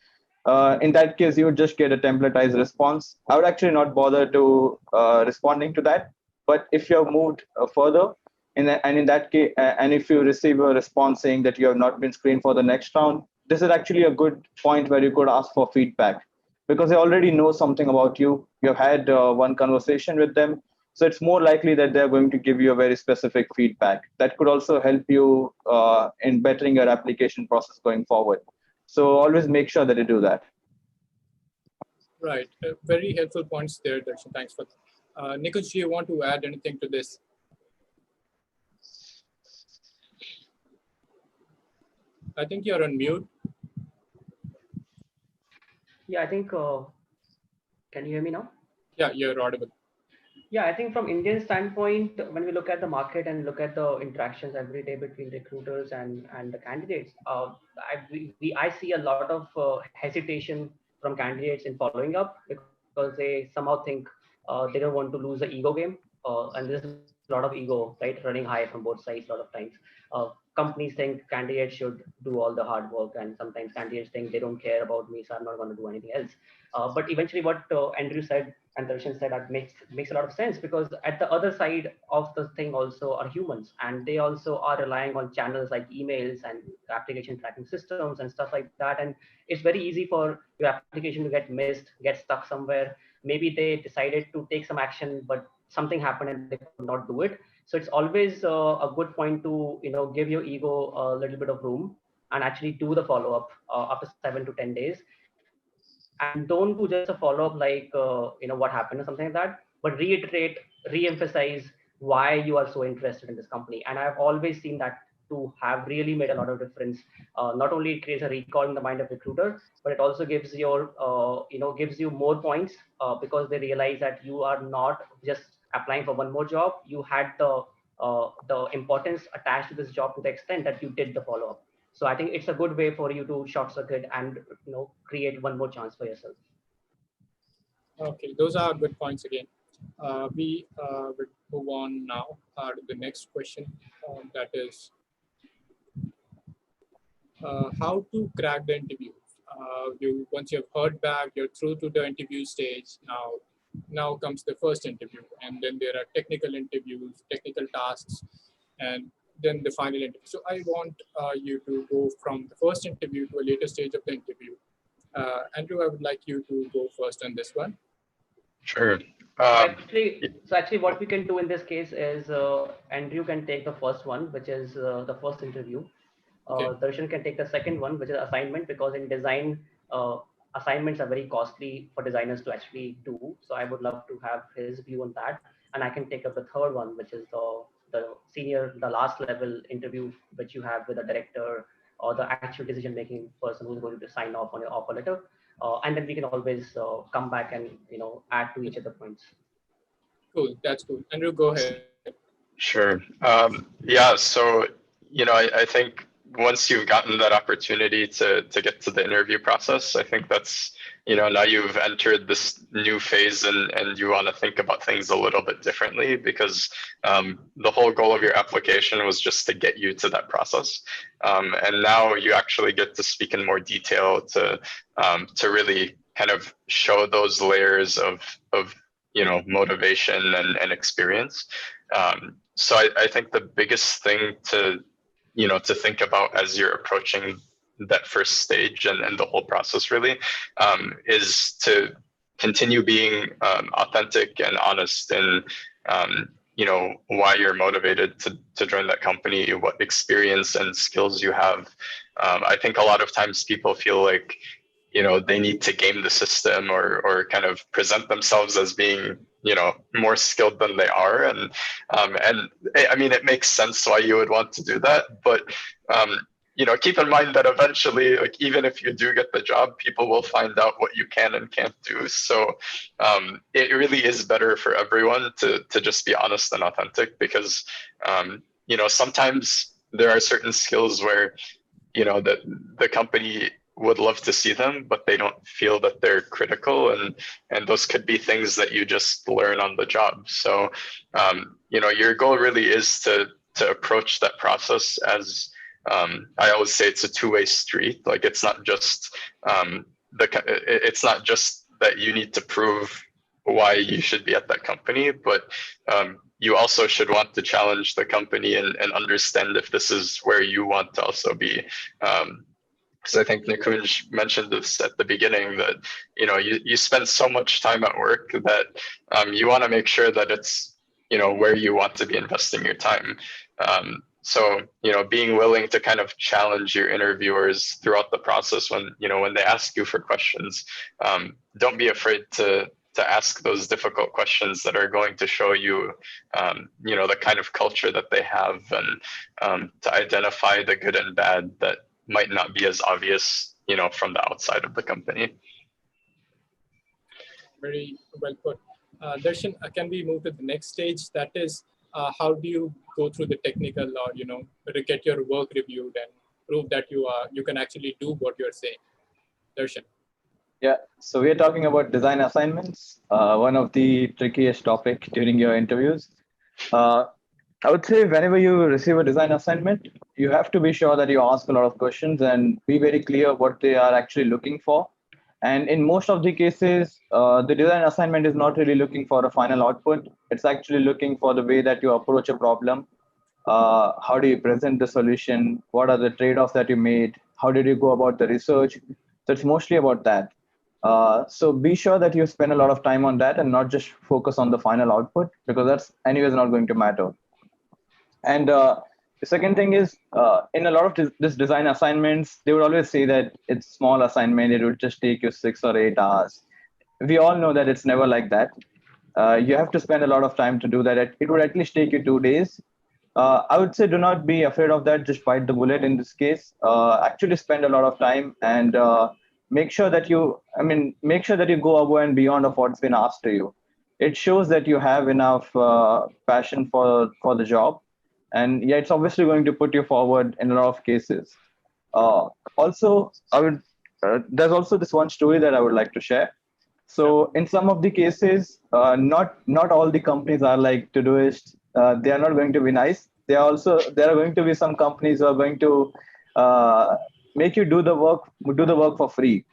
In that case, you would just get a templatized response. I would actually not bother to responding to that. But if you have moved further, in that case, and if you receive a response saying that you have not been screened for the next round, this is actually a good point where you could ask for feedback, because they already know something about you. You've had one conversation with them. So it's more likely that they're going to give you a very specific feedback that could also help you in bettering your application process going forward. So always make sure that you do that. Right. Very helpful points there, Darshan. Thanks for that. Nikunj, do you want to add anything to this? I think you're on mute. Yeah, I think, can you hear me now? Yeah, you're audible. Yeah, I think from Indian standpoint, when we look at the market and look at the interactions every day between recruiters and the candidates, I see a lot of hesitation from candidates in following up because they somehow think they don't want to lose the ego game. And there's a lot of ego, right, running high from both sides a lot of times. Companies think candidates should do all the hard work, and sometimes candidates think they don't care about me, so I'm not going to do anything else. But eventually, what Andrew said and Darshan said that makes a lot of sense, because at the other side of the thing also are humans, and they also are relying on channels like emails and application tracking systems and stuff like that. And it's very easy for your application to get missed, get stuck somewhere. Maybe they decided to take some action, but something happened and they could not do it. So it's always a good point to give your ego a little bit of room and actually do the follow up after 7 to 10 days, and don't do just a follow up like what happened or something like that, but reiterate, re-emphasize why you are so interested in this company. And I've always seen that to have really made a lot of difference. Not only it creates a recall in the mind of recruiter, but it also gives gives you more points because they realize that you are not just applying for one more job. You had the importance attached to this job to the extent that you did the follow up. So I think it's a good way for you to short circuit and create one more chance for yourself. Okay, those are good points again. We will move on now to the next question. That is, how to crack the interview. Once you have heard back, you're through to the interview stage. Now comes the first interview, and then there are technical interviews, technical tasks, and then the final interview. So I want you to go from the first interview to a later stage of the interview. Andrew, I would like you to go first on this one. Sure. So actually what we can do in this case is Andrew can take the first one, which is the first interview. Okay. Darshan can take the second one, which is assignment, because in design, assignments are very costly for designers to actually do. So I would love to have his view on that. And I can take up the third one, which is the last level interview, which you have with the director or the actual decision-making person who's going to sign off on your offer letter. And then we can always come back and add to each of the points. Cool, that's cool. Andrew, go ahead. Sure. Yeah, so, I think once you've gotten that opportunity to get to the interview process, I think that's, now you've entered this new phase and you want to think about things a little bit differently, because the whole goal of your application was just to get you to that process. And now you actually get to speak in more detail to really kind of show those layers of motivation and experience. So I think the biggest thing to think about as you're approaching that first stage and the whole process really is to continue being authentic and honest in why you're motivated to join that company, what experience and skills you have. I think a lot of times people feel like they need to game the system or kind of present themselves as being more skilled than they are, and I mean, it makes sense why you would want to do that, but keep in mind that eventually, like, even if you do get the job, people will find out what you can and can't do. So it really is better for everyone to just be honest and authentic, because sometimes there are certain skills where the company would love to see them, but they don't feel that they're critical, and those could be things that you just learn on the job. So your goal really is to approach that process as I always say, it's a two-way street. Like, it's not just it's not just that you need to prove why you should be at that company, but you also should want to challenge the company and understand if this is where you want to also be. Because I think Nikunj mentioned this at the beginning, that you spend so much time at work that you want to make sure that it's where you want to be investing your time. So being willing to kind of challenge your interviewers throughout the process when they ask you for questions, don't be afraid to ask those difficult questions that are going to show you the kind of culture that they have, and to identify the good and bad that might not be as obvious, from the outside of the company. Very well put. Darshan, can we move to the next stage? That is, how do you go through the technical or, get your work reviewed and prove that you can actually do what you're saying? Darshan. Yeah, so we're talking about design assignments, one of the trickiest topic during your interviews. I would say whenever you receive a design assignment, you have to be sure that you ask a lot of questions and be very clear what they are actually looking for. And in most of the cases, the design assignment is not really looking for a final output. It's actually looking for the way that you approach a problem. How do you present the solution? What are the trade-offs that you made? How did you go about the research? So it's mostly about that. So be sure that you spend a lot of time on that and not just focus on the final output, because that's anyways not going to matter. And the second thing is, in a lot of this design assignments, they would always say that it's small assignment. It would just take you 6 or 8 hours. We all know that it's never like that. You have to spend a lot of time to do that. It would at least take you 2 days. I would say do not be afraid of that. Just bite the bullet in this case. Actually spend a lot of time and make sure that make sure that you go above and beyond of what's been asked to you. It shows that you have enough passion for the job. And yeah, it's obviously going to put you forward in a lot of cases. Also, there's also this one story that I would like to share. So in some of the cases, not all the companies are like Todoist. They are not going to be nice. There are going to be some companies who are going to make you do the work for free.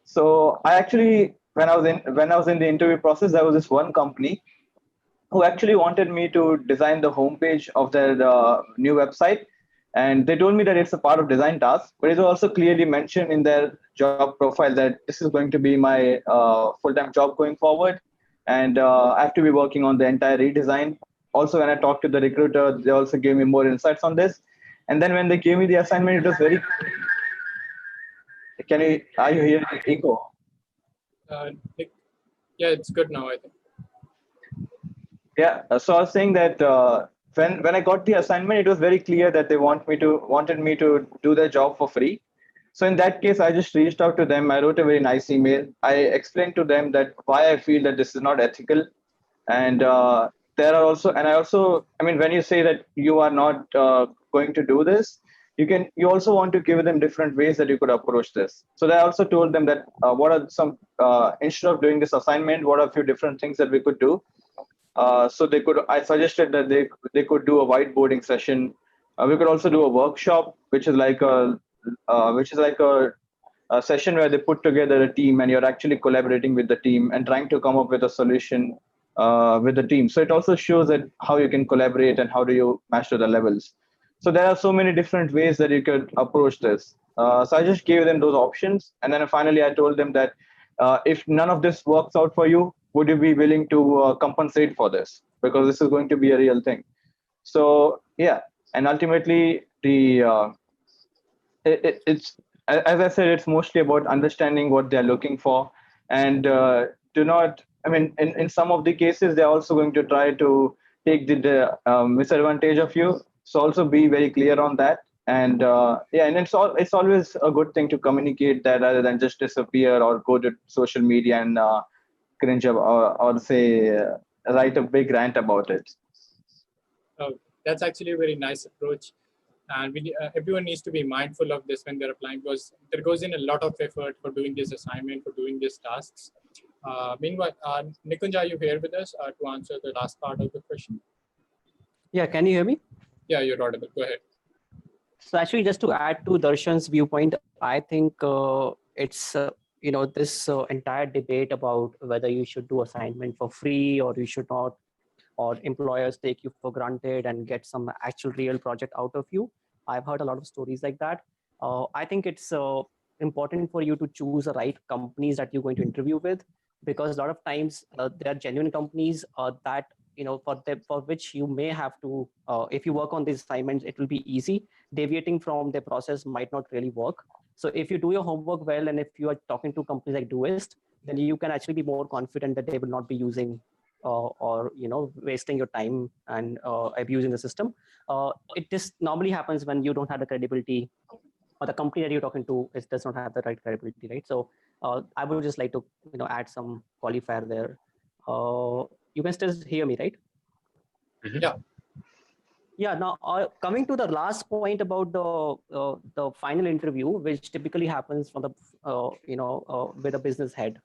So I actually, when I was in the interview process, there was this one company who actually wanted me to design the homepage of their new website. And they told me that it's a part of design task, but it was also clearly mentioned in their job profile that this is going to be my full-time job going forward. And I have to be working on the entire redesign. Also, when I talked to the recruiter, they also gave me more insights on this. And then when they gave me the assignment, it was very... Are you hearing echo? Yeah, it's good now, I think. Yeah, so I was saying that when I got the assignment, it was very clear that they wanted me to do their job for free. So in that case, I just reached out to them. I wrote a very nice email. I explained to them that why I feel that this is not ethical, and when you say that you are not going to do this, you also want to give them different ways that you could approach this. So I also told them that what are some instead of doing this assignment, what are a few different things that we could do. I suggested that they could do a whiteboarding session. We could also do a workshop, which is like a session where they put together a team and you're actually collaborating with the team and trying to come up with a solution with the team. So it also shows that how you can collaborate and how do you master the levels. So there are so many different ways that you could approach this. So I just gave them those options. And then finally, I told them that if none of this works out for you, would you be willing to compensate for this? Because this is going to be a real thing. So yeah, and ultimately it's, as I said, it's mostly about understanding what they're looking for, and in some of the cases, they're also going to try to take the misadvantage of you. So also be very clear on that. And and it's always a good thing to communicate that rather than just disappear or go to social media and cringe or say write a big rant about it. That's actually a very nice approach. And everyone needs to be mindful of this when they're applying, because there goes in a lot of effort for doing this assignment, for doing these tasks. Meanwhile, Nikunj, are you here with us to answer the last part of the question? Yeah, can you hear me? Yeah, you're audible. Go ahead. So actually, just to add to Darshan's viewpoint, I think it's this entire debate about whether you should do assignment for free or you should not, or employers take you for granted and get some actual real project out of you. I've heard a lot of stories like that. I think it's important for you to choose the right companies that you're going to interview with, because a lot of times there are genuine companies that for which you may have to, if you work on these assignments, it will be easy. Deviating from the process might not really work. So if you do your homework well, and if you are talking to companies like Doist, then you can actually be more confident that they will not be using or wasting your time and abusing the system. It just normally happens when you don't have the credibility, or the company that you're talking to does not have the right credibility, right? So I would just like to add some qualifier there. You can still hear me, right? Yeah. Yeah. Now, coming to the last point about the final interview, which typically happens from the with a business head.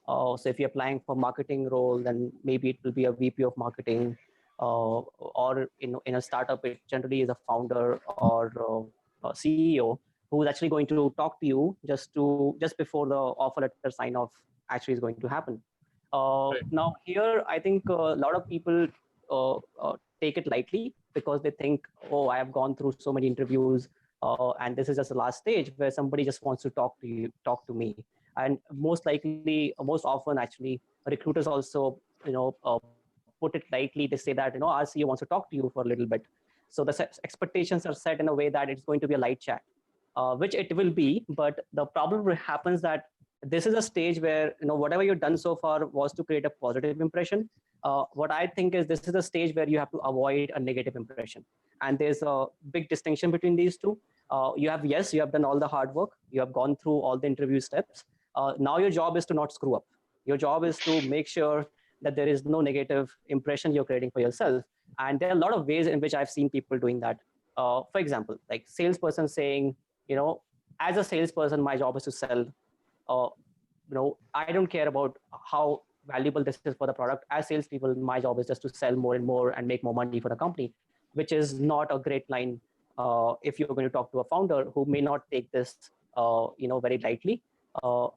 So if you're applying for marketing role, then maybe it will be a VP of marketing, or in a startup, it generally is a founder or a CEO who's actually going to talk to you just before the offer letter sign off actually is going to happen. Now here, I think a lot of people take it lightly because they think, oh, I have gone through so many interviews, and this is just the last stage where somebody just wants to talk to me. And most often, actually, recruiters also, put it lightly. They say that, our CEO wants to talk to you for a little bit. So the expectations are set in a way that it's going to be a light chat, which it will be. But the problem happens that this is a stage where, whatever you've done so far was to create a positive impression. What I think is this is a stage where you have to avoid a negative impression. And there's a big distinction between these two. You have done all the hard work. You have gone through all the interview steps. Now your job is to not screw up. Your job is to make sure that there is no negative impression you're creating for yourself. And there are a lot of ways in which I've seen people doing that. For example, like salesperson saying, as a salesperson, my job is to sell. I don't care about how valuable this is for the product. As salespeople, my job is just to sell more and more and make more money for the company, which is not a great line if you're going to talk to a founder who may not take this, very lightly.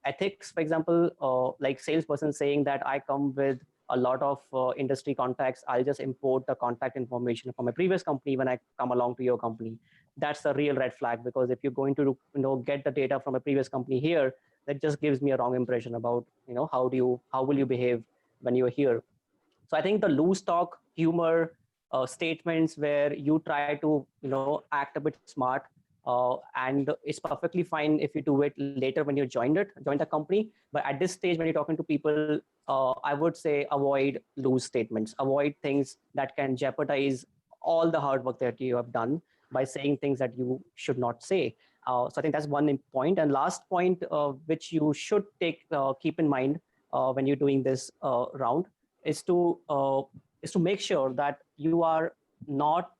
Ethics, for example, like salesperson saying that I come with a lot of industry contacts. I'll just import the contact information from my previous company when I come along to your company. That's a real red flag, because if you're going to get the data from a previous company here, that just gives me a wrong impression about how will you behave when you're here. So I think the loose talk, humor, statements where you try to act a bit smart, and it's perfectly fine if you do it later when you join the company. But at this stage, when you're talking to people, I would say avoid loose statements, avoid things that can jeopardize all the hard work that you have done by saying things that you should not say. So I think that's one point. And last point, which you should keep in mind when you're doing this round, is to make sure that you are not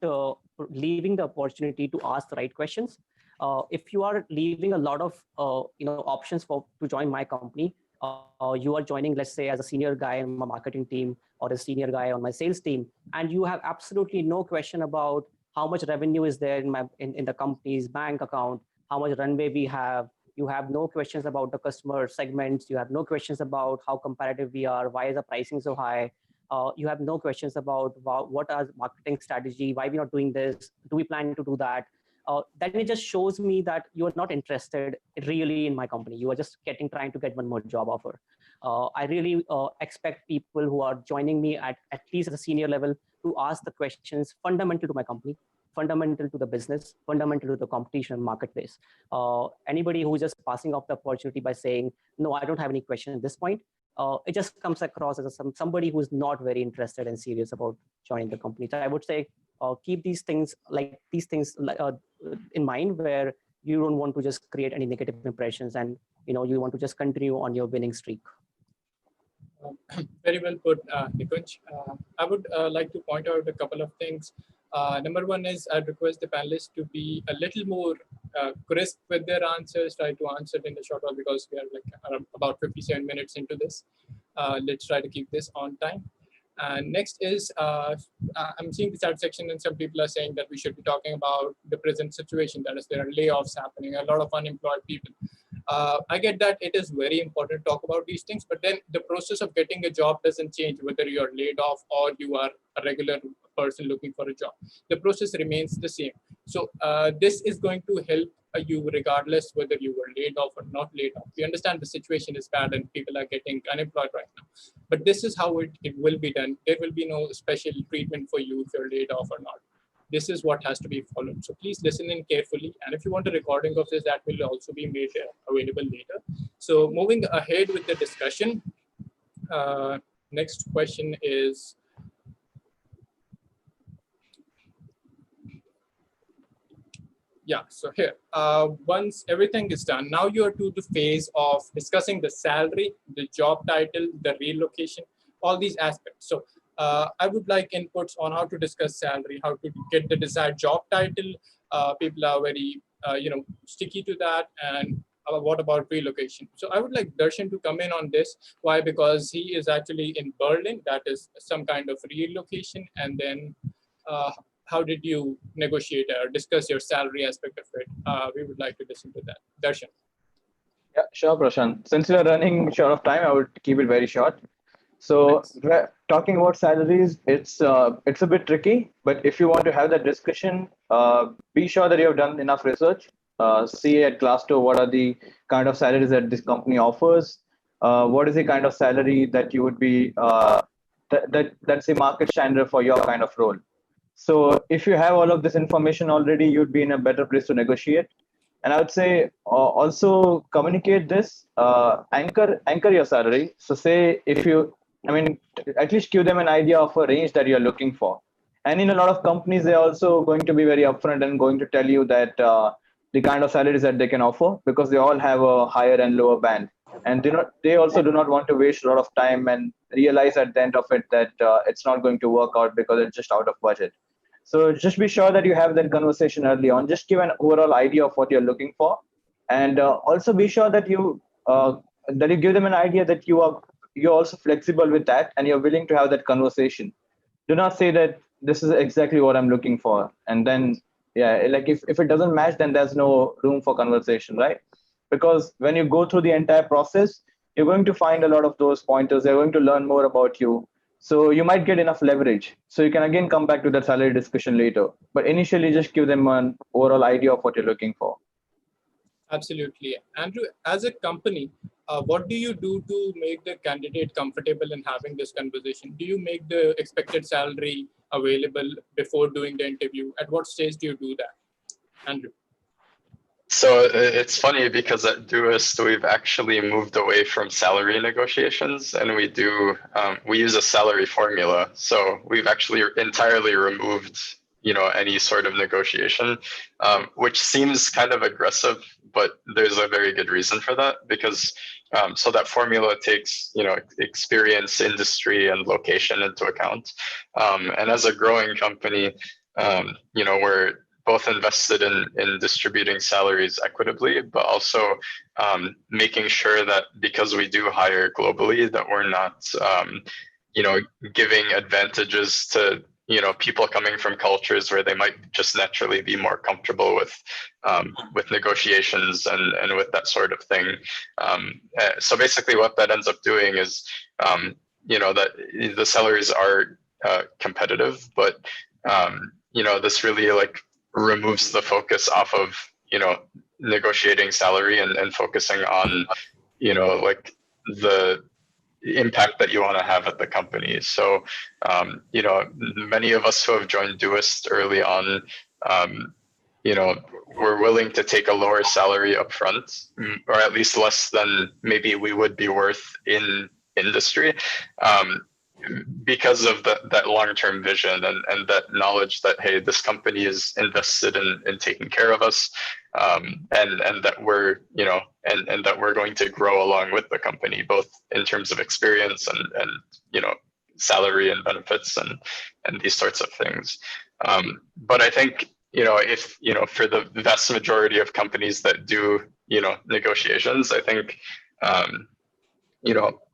leaving the opportunity to ask the right questions. If you are leaving a lot of options to join my company, you are joining, let's say, as a senior guy in my marketing team or a senior guy on my sales team, and you have absolutely no question about how much revenue is there in the company's bank account, how much runway we have. You have no questions about the customer segments. You have no questions about how competitive we are. Why is the pricing so high? You have no questions about what our marketing strategy, why we're not doing this, do we plan to do that? Then it just shows me that you're not interested really in my company. You are just trying to get one more job offer. I really expect people who are joining me at least at a senior level to ask the questions fundamental to my company, fundamental to the business, fundamental to the competition marketplace. Anybody who's just passing off the opportunity by saying, no, I don't have any question at this point, it just comes across as somebody who's not very interested and serious about joining the company. So I would say keep these things in mind, where you don't want to just create any negative impressions, and you want to just continue on your winning streak. Very well put, Nikunj. I would like to point out a couple of things. Number one is I'd request the panelists to be a little more crisp with their answers, try to answer it in the short while, because we are about 57 minutes into this. Let's try to keep this on time. Next is, I'm seeing the chat section and some people are saying that we should be talking about the present situation. That is, there are layoffs happening, a lot of unemployed people. I get that it is very important to talk about these things, but then the process of getting a job doesn't change whether you're laid off or you are a regular person looking for a job. The process remains the same. So this is going to help you regardless whether you were laid off or not laid off. We understand the situation is bad and people are getting unemployed right now, but this is how it will be done. There will be no special treatment for you if you're laid off or not. This is what has to be followed. So please listen in carefully. And if you want a recording of this, that will also be made available later. So moving ahead with the discussion, next question is, yeah, so here, once everything is done, now you're to the phase of discussing the salary, the job title, the relocation. all these aspects. So I would like inputs on how to discuss salary, how to get the desired job title. People are very, sticky to that. And what about relocation? So I would like Darshan to come in on this. Why? Because he is actually in Berlin. That is some kind of relocation. And then how did you negotiate or discuss your salary aspect of it? We would like to listen to that. Darshan. Yeah, sure, Prashant. Since we are running short of time, I would keep it very short. So talking about salaries, it's a bit tricky, but if you want to have that discussion, be sure that you have done enough research. See at Glassdoor what are the kind of salaries that this company offers. What is the kind of salary that you would be that's the market standard for your kind of role. So if you have all of this information already, you'd be in a better place to negotiate. And I would say also communicate this, anchor your salary. So say if you, at least give them an idea of a range that you're looking for. And in a lot of companies, they're also going to be very upfront and going to tell you that the kind of salaries that they can offer, because they all have a higher and lower band. And they also do not want to waste a lot of time and realize at the end of it that it's not going to work out because it's just out of budget. So just be sure that you have that conversation early on. Just give an overall idea of what you're looking for, and also be sure that you give them an idea that you're also flexible with that and you're willing to have that conversation. Do not say that this is exactly what I'm looking for, and then like if it doesn't match, then there's no room for conversation, right? Because when you go through the entire process, you're going to find a lot of those pointers. They're going to learn more about you. So you might get enough leverage. So you can again come back to that salary discussion later. But initially, just give them an overall idea of what you're looking for. Absolutely. Andrew, as a company, what do you do to make the candidate comfortable in having this conversation? Do you make the expected salary available before doing the interview? At what stage do you do that? Andrew. So it's funny because at Doist, we've actually moved away from salary negotiations, and we use a salary formula. So we've actually entirely removed, any sort of negotiation, which seems kind of aggressive, but there's a very good reason for that, because so that formula takes, experience, industry, and location into account. And as a growing company, we're both invested in distributing salaries equitably, but also making sure that because we do hire globally, that we're not, giving advantages to, people coming from cultures where they might just naturally be more comfortable with negotiations and with that sort of thing. So basically what that ends up doing is, that the salaries are competitive, but, this really removes the focus off of negotiating salary and focusing on the impact that you want to have at the company. So many of us who have joined Doist early on, we're willing to take a lower salary up front, or at least less than maybe we would be worth in industry, because of that long-term vision and that knowledge that, hey, this company is invested in taking care of us, and that we're and that we're going to grow along with the company, both in terms of experience and salary and benefits and these sorts of things. But I think if for the vast majority of companies that do negotiations, I think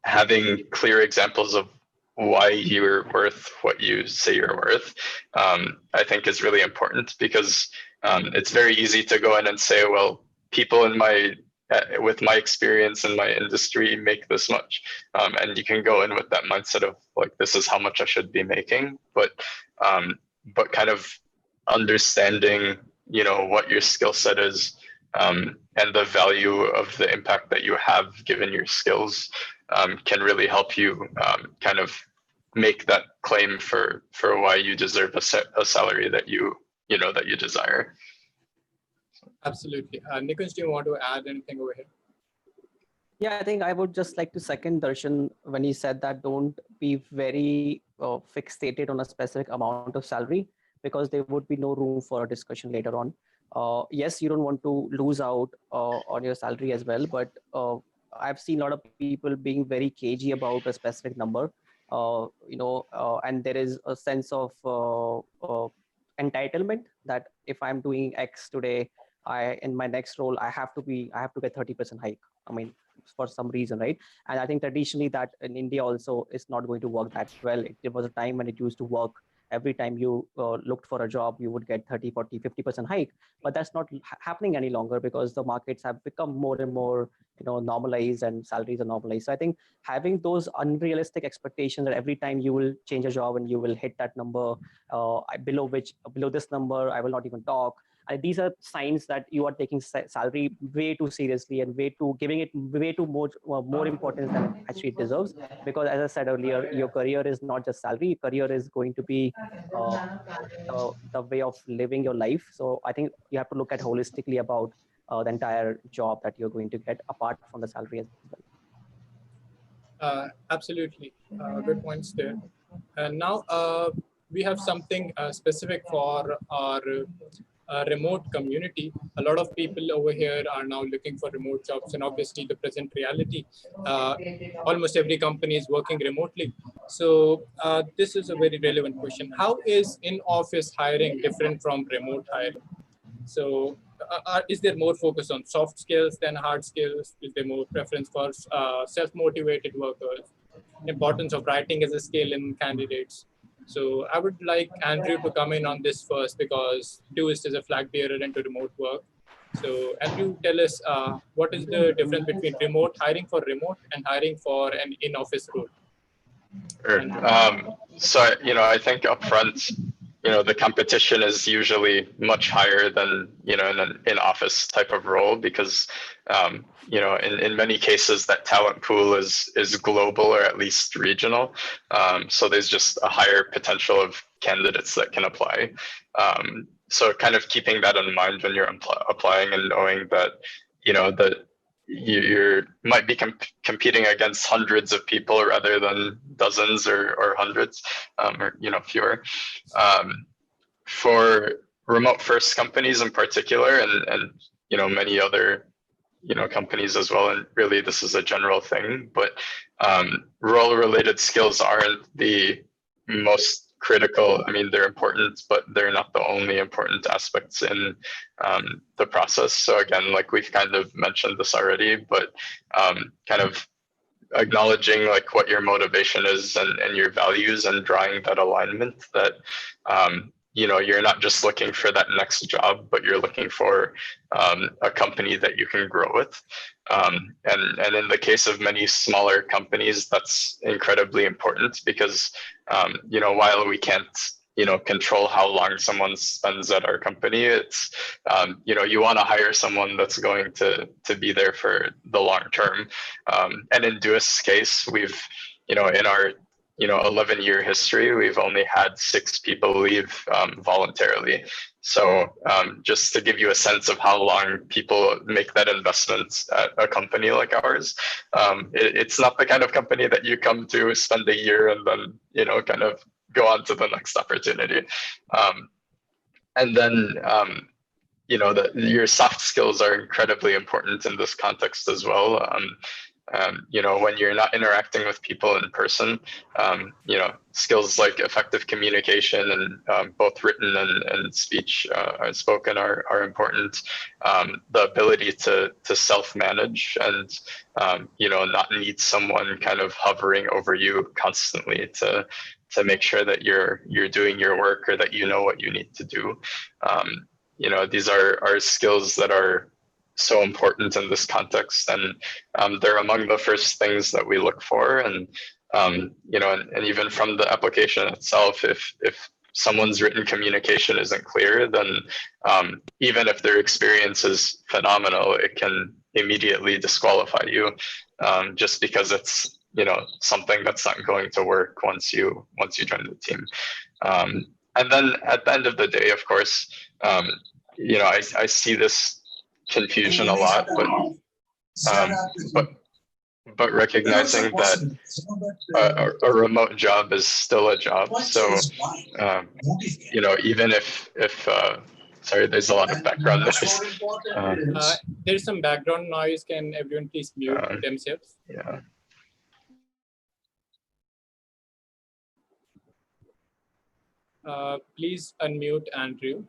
having clear examples of why you're worth what you say you're worth, I think is really important, because it's very easy to go in and say, well, people with my experience in my industry make this much, and you can go in with that mindset of this is how much I should be making, but kind of understanding what your skill set is, and the value of the impact that you have given your skills, can really help you kind of make that claim for why you deserve a salary that you desire. Absolutely. Nikunj, do you want to add anything over here? Yeah, I think I would just like to second Darshan when he said that don't be very fixated on a specific amount of salary, because there would be no room for a discussion later on. Yes, you don't want to lose out on your salary as well, but I've seen a lot of people being very cagey about a specific number. and there is a sense of entitlement that if I'm doing X today, in my next role, I have to get 30% hike. I mean, for some reason, right? And I think traditionally that in India also is not going to work that well. There was a time when it used to work. Every time you looked for a job, you would get 30, 40, 50% hike. But that's not happening any longer because the markets have become more and more, normalized, and salaries are normalized. So I think having those unrealistic expectations that every time you will change a job and you will hit that number, below this number, I will not even talk. These are signs that you are taking salary way too seriously and giving it way too more importance than it actually deserves. Because as I said earlier, your career is not just salary. Career is going to be the way of living your life. So I think you have to look at holistically about the entire job that you're going to get apart from the salary as well. Absolutely. Good points there. And now we have something specific for our remote community. A lot of people over here are now looking for remote jobs, and obviously the present reality, almost every company is working remotely. So this is a very relevant question. How is in-office hiring different from remote hiring? So is there more focus on soft skills than hard skills? Is there more preference for self-motivated workers? Importance of writing as a skill in candidates? So I would like Andrew to come in on this first, because Doist is a flag bearer into remote work. So Andrew, tell us what is the difference between hiring for remote and hiring for an in-office role? Sure. So, I think upfront, the competition is usually much higher than, in an in-office type of role because, in many cases that talent pool is global or at least regional. So there's just a higher potential of candidates that can apply. So kind of keeping that in mind when you're applying and knowing that, that you might be competing against hundreds of people rather than dozens or hundreds, or fewer. For remote first companies in particular, and many other companies as well, and really this is a general thing, but role related skills aren't the most critical. I mean, they're important, but they're not the only important aspects in the process. So again, like we've kind of mentioned this already, but kind of acknowledging like what your motivation is and your values and drawing that alignment that you're not just looking for that next job, but you're looking for a company that you can grow with. And in the case of many smaller companies, that's incredibly important because, while we can't, control how long someone spends at our company, it's, you want to hire someone that's going to be there for the long term. And in Doist's case, we've, in our 11-year history, we've only had 6 people leave voluntarily. So just to give you a sense of how long people make that investment at a company like ours, it's not the kind of company that you come to spend a year and then, kind of go on to the next opportunity. And then, your soft skills are incredibly important in this context as well. When you're not interacting with people in person, skills like effective communication and both written and speech spoken are important. The ability to self-manage and, not need someone kind of hovering over you constantly to make sure that you're doing your work or that you know what you need to do. These are skills that are so important in this context, and they're among the first things that we look for. And and even from the application itself, if someone's written communication isn't clear, then even if their experience is phenomenal, it can immediately disqualify you just because it's something that's not going to work once you join the team. And then at the end of the day, of course, I see this confusion a lot, but recognizing that a remote job is still a job. So even if sorry, there's a lot of background noise. There's some background noise. Can everyone please mute themselves? Yeah. Please unmute Andrew.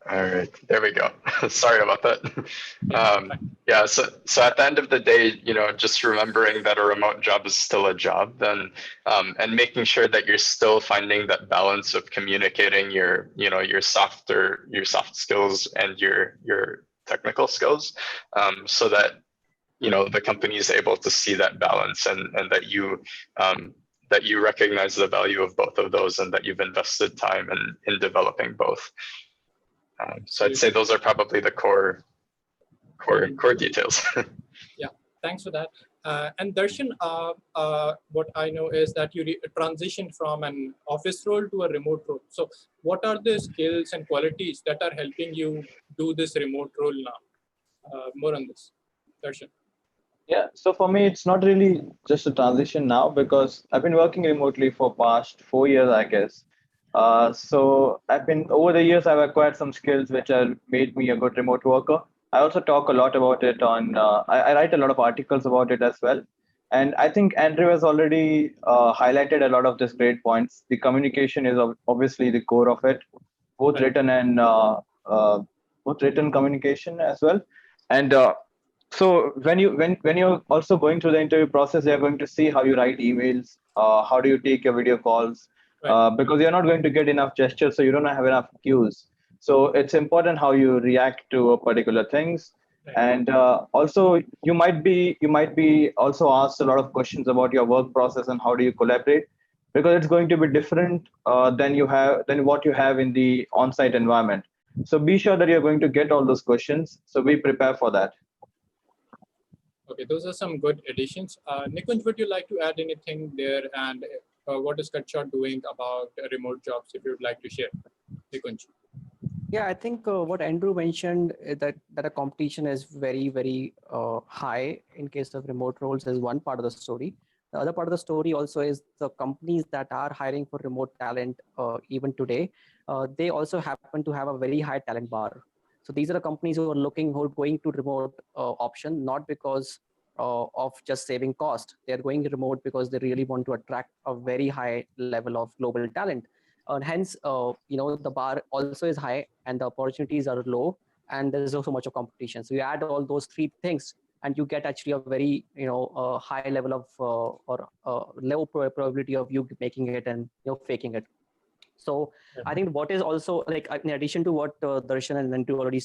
All right, there we go. Sorry about that. Yeah, Yeah, so at the end of the day, just remembering that a remote job is still a job, and making sure that you're still finding that balance of communicating your soft skills and your technical skills, so that the company is able to see that balance, and that you recognize the value of both of those, and that you've invested time in developing both. So I'd say those are probably the core details. Yeah, thanks for that. And Darshan, what I know is that you transitioned from an office role to a remote role. So what are the skills and qualities that are helping you do this remote role now? More on this, Darshan. Yeah, so for me, it's not really just a transition now because I've been working remotely for past 4 years, I guess. So over the years, I've acquired some skills which have made me a good remote worker. I also talk a lot about it I write a lot of articles about it as well. And I think Andrew has already highlighted a lot of these great points. The communication is obviously the core of it, both Right. written and both written communication as well. And so when you're also going through the interview process, you're going to see how you write emails, how do you take your video calls, Right. because you're not going to get enough gestures, so you don't have enough cues. So it's important how you react to particular things, Right. and also you might be also asked a lot of questions about your work process and how do you collaborate, because it's going to be different than what you have in the on-site environment. So be sure that you're going to get all those questions. So be prepared for that. Okay, those are some good additions. Nikunj, would you like to add anything there? And what is CutShort doing about remote jobs, if you would like to share? Nikunj. Yeah, I think what Andrew mentioned is that a competition is very, very high in case of remote roles is one part of the story. The other part of the story also is the companies that are hiring for remote talent even today, they also happen to have a very high talent bar. So these are the companies who are going to remote option, not because of just saving cost. They're going remote because they really want to attract a very high level of global talent. And hence, the bar also is high and the opportunities are low, and there's also much of competition. So you add all those three things, and you get actually a very high level of or low probability of you making it and faking it. So I think what is also like in addition to what Darshan and Nantu already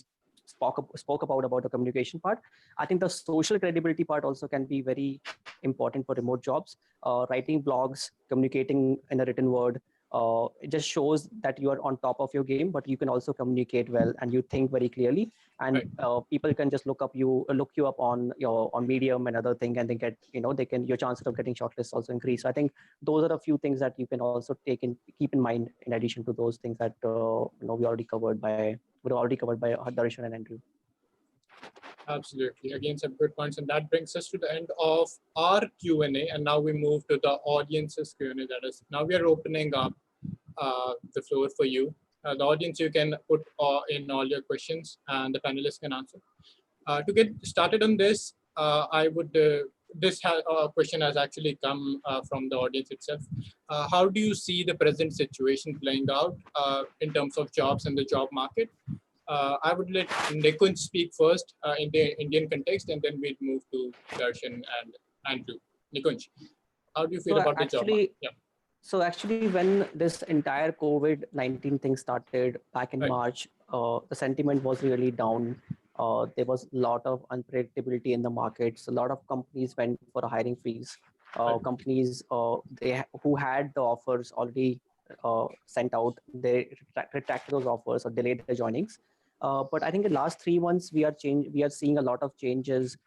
spoke about the communication part, I think the social credibility part also can be very important for remote jobs. Writing blogs, communicating in a written word, it just shows that you are on top of your game, but you can also communicate well and you think very clearly, and people can just look you up on Medium and other thing, and they get your chances of getting shortlists also increase. So I think those are a few things that you can also keep in mind in addition to those things that we already covered by Darshan and Andrew. Absolutely. Again, some good points. And that brings us to the end of our Q&A. And now we move to the audience's Q&A. That is, now we are opening up the floor for you. The audience, you can put in all your questions and the panelists can answer. To get started on this, I would, this question has actually come from the audience itself. How do you see the present situation playing out in terms of jobs and the job market? I would let Nikunj speak first in the Indian context, and then we'd move to Darshan and Andrew. Nikunj, how do you feel about the job market? Yeah. So actually, when this entire COVID-19 thing started back in March, the sentiment was really down. There was a lot of unpredictability in the markets. A lot of companies went for a hiring freeze. Companies who had the offers already sent out, they retracted those offers or delayed their joinings. But I think in the last 3 months, we are seeing a lot of changes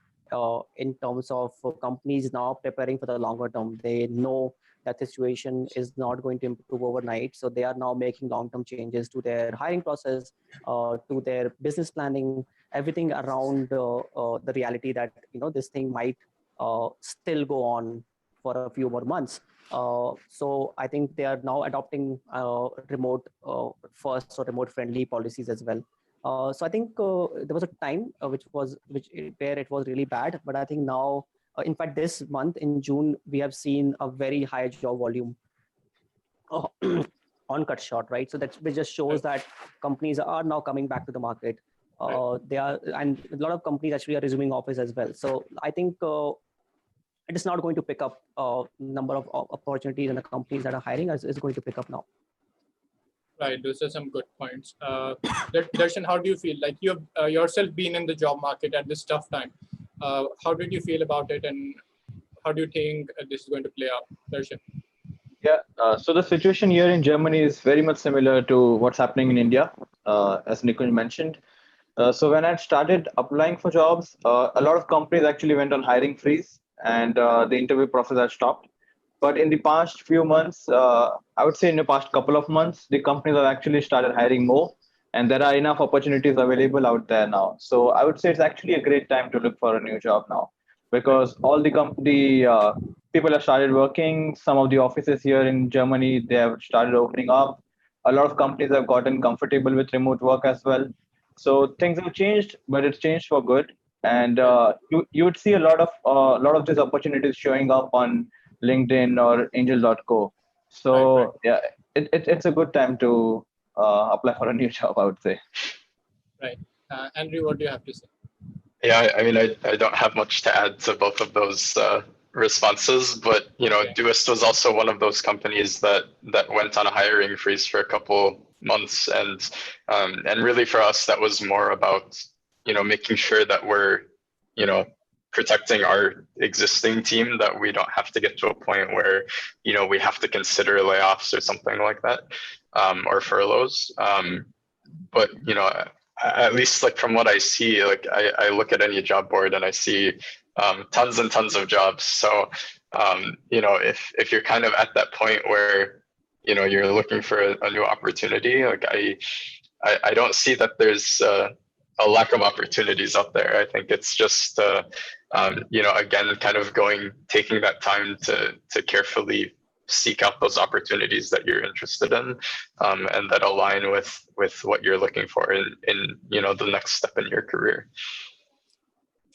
in terms of companies now preparing for the longer term. They know that situation is not going to improve overnight. So they are now making long-term changes to their hiring process, to their business planning, everything around the reality that this thing might still go on for a few more months. So I think they are now adopting remote first or remote friendly policies as well. So I think there was a time where it was really bad, but I think now, in fact, this month in June, we have seen a very high job volume. on CutShort, right? So that just shows that companies are now coming back to the market. They are, and a lot of companies actually are resuming office as well. So I think it is not going to pick up number of opportunities, and the companies that are hiring is going to pick up now. Right, those are some good points. Darshan, how do you feel? Like you've yourself been in the job market at this tough time. How did you feel about it, and how do you think this is going to play out, Darshan? Yeah, so the situation here in Germany is very much similar to what's happening in India, as Nikunj mentioned. So when I started applying for jobs, a lot of companies actually went on hiring freeze, and the interview process had stopped. But in the past few months, I would say in the past couple of months, the companies have actually started hiring more, and there are enough opportunities available out there now. So I would say it's actually a great time to look for a new job now, because all the people have started working. Some of the offices here in Germany, they have started opening up. A lot of companies have gotten comfortable with remote work as well. So things have changed, but it's changed for good. And you would see a lot of these opportunities showing up on LinkedIn or Angel.co. So yeah, it's a good time to apply for a new job, I would say. Right. Andrew, what do you have to say? Yeah, I mean, I don't have much to add to both of those responses, but Doist was also one of those companies that went on a hiring freeze for a couple months, and really for us that was more about making sure that we're protecting our existing team, that we don't have to get to a point where we have to consider layoffs or something like that, or furloughs. But at least like from what I see, like I look at any job board and I see tons and tons of jobs. So if you're kind of at that point where you're looking for a new opportunity, like I don't see that there's a lack of opportunities out there. I think it's just again kind of taking that time to carefully seek out those opportunities that you're interested in, and that align with what you're looking for in the next step in your career.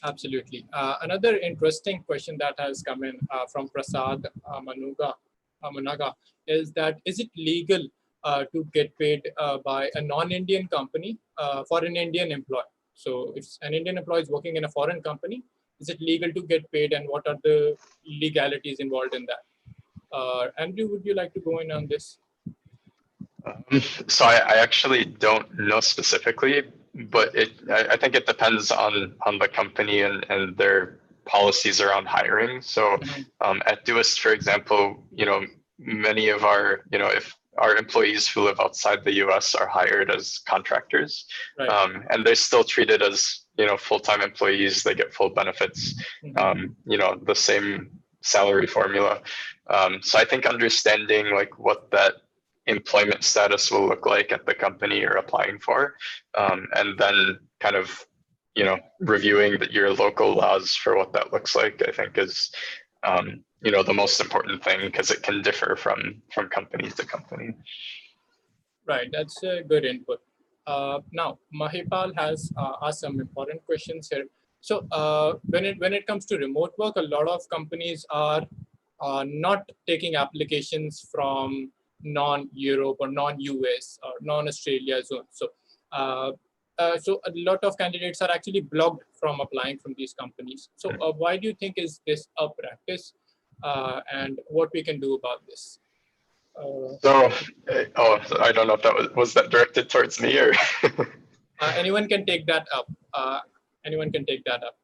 Absolutely. Another interesting question that has come in from Prasad Managa is that, is it legal to get paid by a non-Indian company for an Indian employee? So if an Indian employee is working in a foreign company, is it legal to get paid, and what are the legalities involved in that? Andrew, would you like to go in on this? So I actually don't know specifically, but I think it depends on the company and their policies around hiring. So at Doist, for example, many of our, if our employees who live outside the US are hired as contractors, and they're still treated as full-time employees. They get full benefits, the same salary formula. So I think understanding like what that employment status will look like at the company you're applying for, and then kind of reviewing your local laws for what that looks like, I think is the most important thing, because it can differ from company to company. Right, that's a good input. Now Mahipal has asked some important questions here. So when it comes to remote work, a lot of companies are not taking applications from non-Europe or non-US or non-Australia zone. So so a lot of candidates are actually blocked from applying from these companies. So why do you think is this a practice, and what we can do about this? So I don't know if that was that directed towards me or anyone can take that up. Anyone can take that up.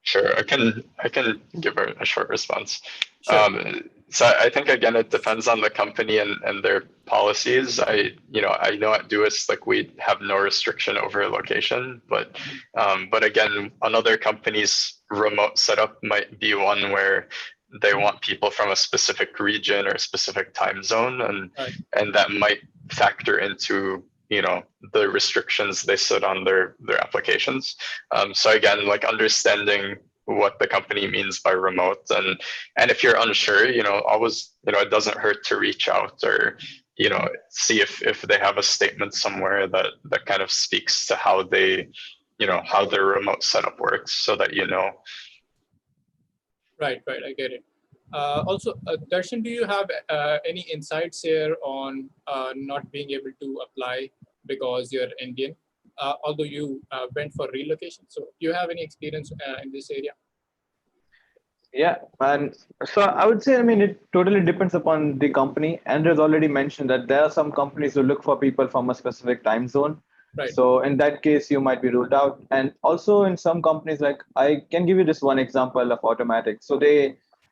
Sure, I can give a short response. Sure. So I think again it depends on the company and their policies. I know at Doist like we have no restriction over location, but again another company's remote setup might be one where they want people from a specific region or a specific time zone, and that might factor into the restrictions they set on their applications. So again, like understanding what the company means by remote, and if you're unsure, always it doesn't hurt to reach out or see if they have a statement somewhere that kind of speaks to how they how their remote setup works, so that Right, I get it. Also, Darshan, do you have any insights here on not being able to apply because you're Indian, although you went for relocation? So do you have any experience in this area? Yeah, and so I would say, I mean, it totally depends upon the company. Andrew's already mentioned that there are some companies who look for people from a specific time zone. Right. So in that case, you might be ruled out. And also in some companies, like I can give you this one example of Automatic. So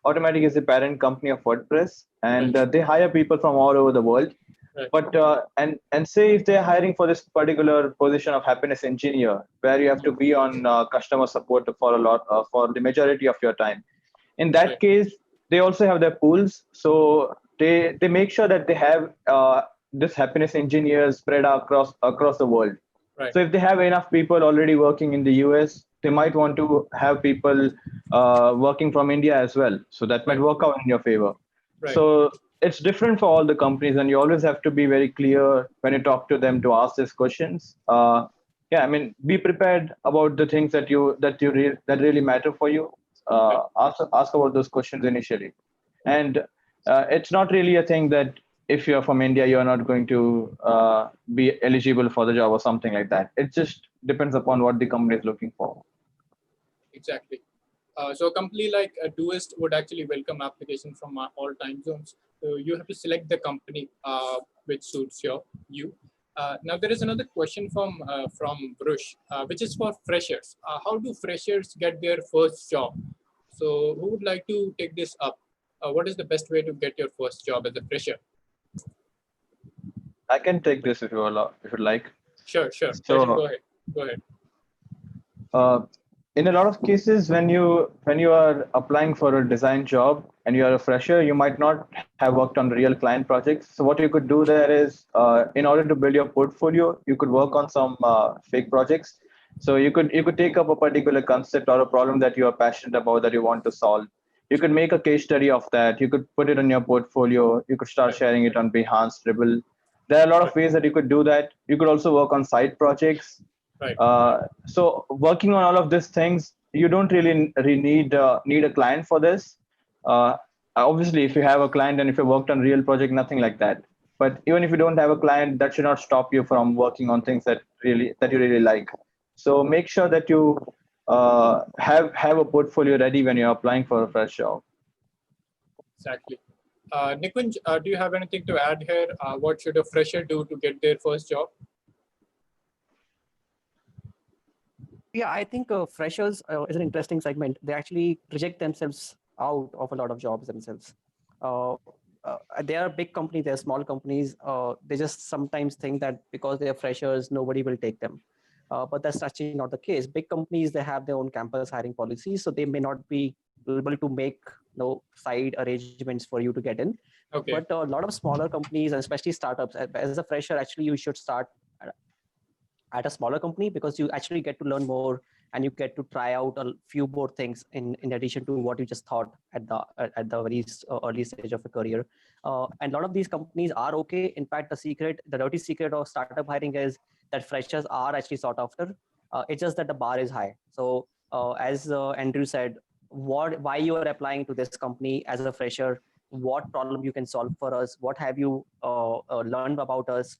Automatic is the parent company of WordPress, and Right. they hire people from all over the world. Right. But and say if they're hiring for this particular position of happiness engineer, where you have to be on customer support for for the majority of your time. In that Right. case, they also have their pools. So they make sure that they have this happiness engineers spread across the world. Right. So if they have enough people already working in the US, they might want to have people working from India as well. So that might Right. work out in your favor. Right. So it's different for all the companies, and you always have to be very clear when you talk to them to ask these questions. Yeah, I mean, be prepared about the things that that really matter for you. Ask about those questions initially, and it's not really a thing that if you're from India, you're not going to be eligible for the job or something like that. It just depends upon what the company is looking for. Exactly. So a company like Doist would actually welcome applications from all time zones. So you have to select the company which suits you. Now there is another question from Brush, which is for freshers. How do freshers get their first job? So who would like to take this up? What is the best way to get your first job as a fresher? I can take this if you like. Sure. So, Go ahead. In a lot of cases, when you are applying for a design job and you are a fresher, you might not have worked on real client projects. So what you could do there is, in order to build your portfolio, you could work on some fake projects. So you could take up a particular concept or a problem that you are passionate about that you want to solve. You could make a case study of that. You could put it in your portfolio. You could start sharing it on Behance, Dribble. There are a lot of ways that you could do that. You could also work on side projects. Right. So working on all of these things, you don't really need a client for this. Obviously, if you have a client and if you worked on real project, nothing like that. But even if you don't have a client, that should not stop you from working on things that you really like. So make sure that you have a portfolio ready when you're applying for a fresh job. Exactly. Nikunj, do you have anything to add here? What should a fresher do to get their first job? Yeah, I think freshers is an interesting segment. They actually reject themselves out of a lot of jobs themselves. They are big companies, they are small companies. They just sometimes think that because they are freshers, nobody will take them. But that's actually not the case. Big companies, they have their own campus hiring policies, so they may not be able to make side arrangements for you to get in. Okay. But a lot of smaller companies, and especially startups, as a fresher, actually you should start at a smaller company because you actually get to learn more and you get to try out a few more things in addition to what you just thought at the very early stage of a career. And a lot of these companies are okay. In fact, the dirty secret of startup hiring is that freshers are actually sought after. It's just that the bar is high. So as Andrew said, why you are applying to this company as a fresher, what problem you can solve for us, what have you learned about us,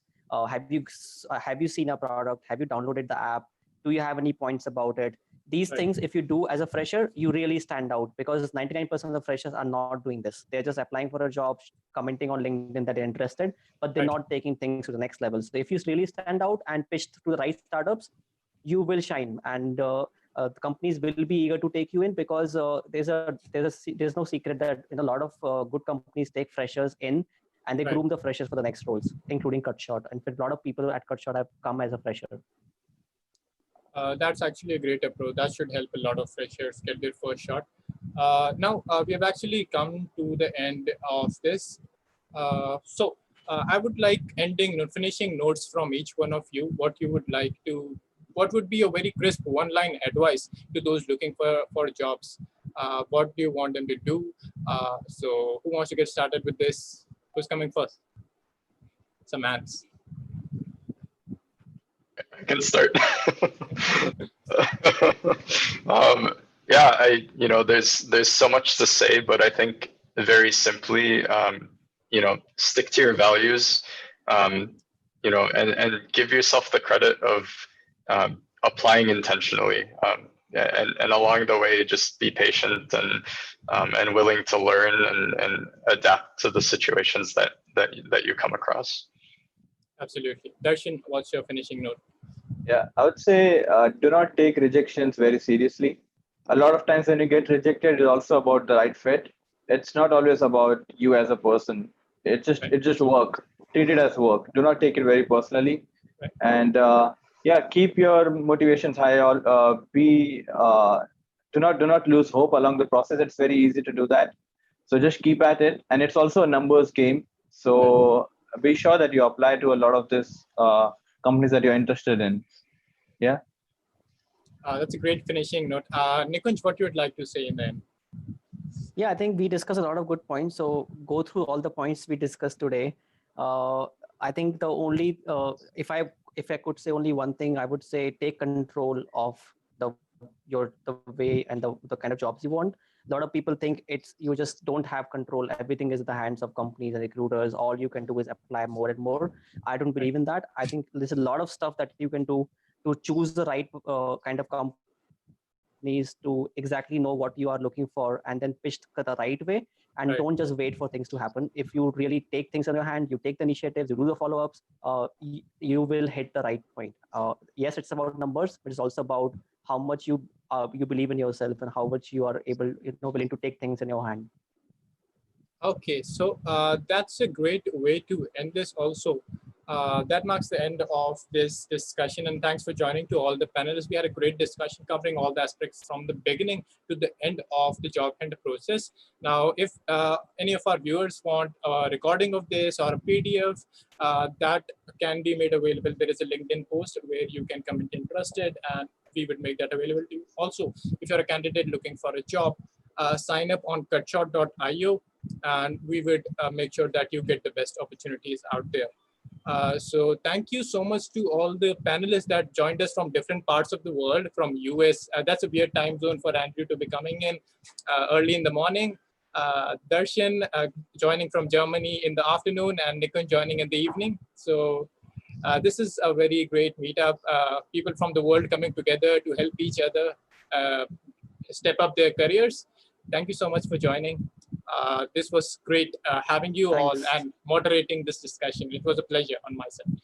have you seen a product, have you downloaded the app, do you have any points about it? These things, if you do as a fresher, you really stand out, because 99% of the freshers are not doing this. They're just applying for a job, commenting on LinkedIn that they're interested, but they're not taking things to the next level. So if you really stand out and pitch to the right startups, you will shine, and the companies will be eager to take you in, because there's no secret that in a lot of good companies take freshers in, and they groom the freshers for the next roles, including CutShort. And a lot of people at CutShort have come as a fresher. That's actually a great approach. That should help a lot of freshers get their first shot. Now, we have actually come to the end of this. So I would like finishing notes from each one of you. What would be a very crisp one-line advice to those looking for jobs? What do you want them to do? So who wants to get started with this? Who's coming first? Some hands. I can start. Yeah, there's so much to say, but I think very simply, stick to your values, and give yourself the credit of applying intentionally. And along the way, just be patient and willing to learn and adapt to the situations that you come across. Absolutely. Darshan, what's your finishing note? Yeah, I would say do not take rejections very seriously. A lot of times when you get rejected, it's also about the right fit. It's not always about you as a person. It's just work. Treat it as work. Do not take it very personally. Right. And keep your motivations high. Do not lose hope along the process. It's very easy to do that. So just keep at it. And it's also a numbers game. So be sure that you apply to a lot of this companies that you're interested in. Yeah. That's a great finishing note. Nikunj, what you would like to say in the end? Yeah, I think we discussed a lot of good points. So go through all the points we discussed today. I think the only, if I could say only one thing, I would say take control of the way and the kind of jobs you want. A lot of people think you just don't have control. Everything is in the hands of companies and recruiters. All you can do is apply more and more. I don't believe in that. I think there's a lot of stuff that you can do to choose the right kind of companies, to exactly know what you are looking for and then pitch the right way. And don't just wait for things to happen. If you really take things on your hand, you take the initiatives, you do the follow-ups, you will hit the right point. Yes, it's about numbers, but it's also about how much you believe in yourself and how much you are willing to take things in your hand. Okay, so that's a great way to end this also. That marks the end of this discussion, and thanks for joining to all the panelists. We had a great discussion covering all the aspects from the beginning to the end of the job hunter process. Now, if any of our viewers want a recording of this or a PDF, that can be made available. There is a LinkedIn post where you can comment interested, and we would make that available to you. Also, if you're a candidate looking for a job, sign up on CutShort.io, and we would make sure that you get the best opportunities out there. So thank you so much to all the panelists that joined us from different parts of the world, from US. That's a weird time zone for Andrew to be coming in early in the morning. Darshan joining from Germany in the afternoon, and Nikunj joining in the evening. So this is a very great meetup. People from the world coming together to help each other step up their careers. Thank you so much for joining. This was great having you all and moderating this discussion. It was a pleasure on my side.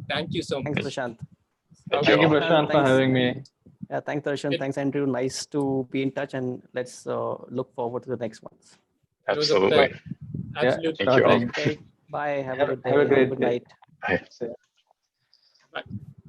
Thank you so much. Thanks, Prashant. Thank Thank you, all. Prashant, for having me. Yeah, thanks, Darshan. Thanks, Andrew. Nice to be in touch, and let's look forward to the next ones. Absolutely. Absolutely. Thank you all. Okay. Bye. Have a good day. Have a great good day. night. Bye. Bye.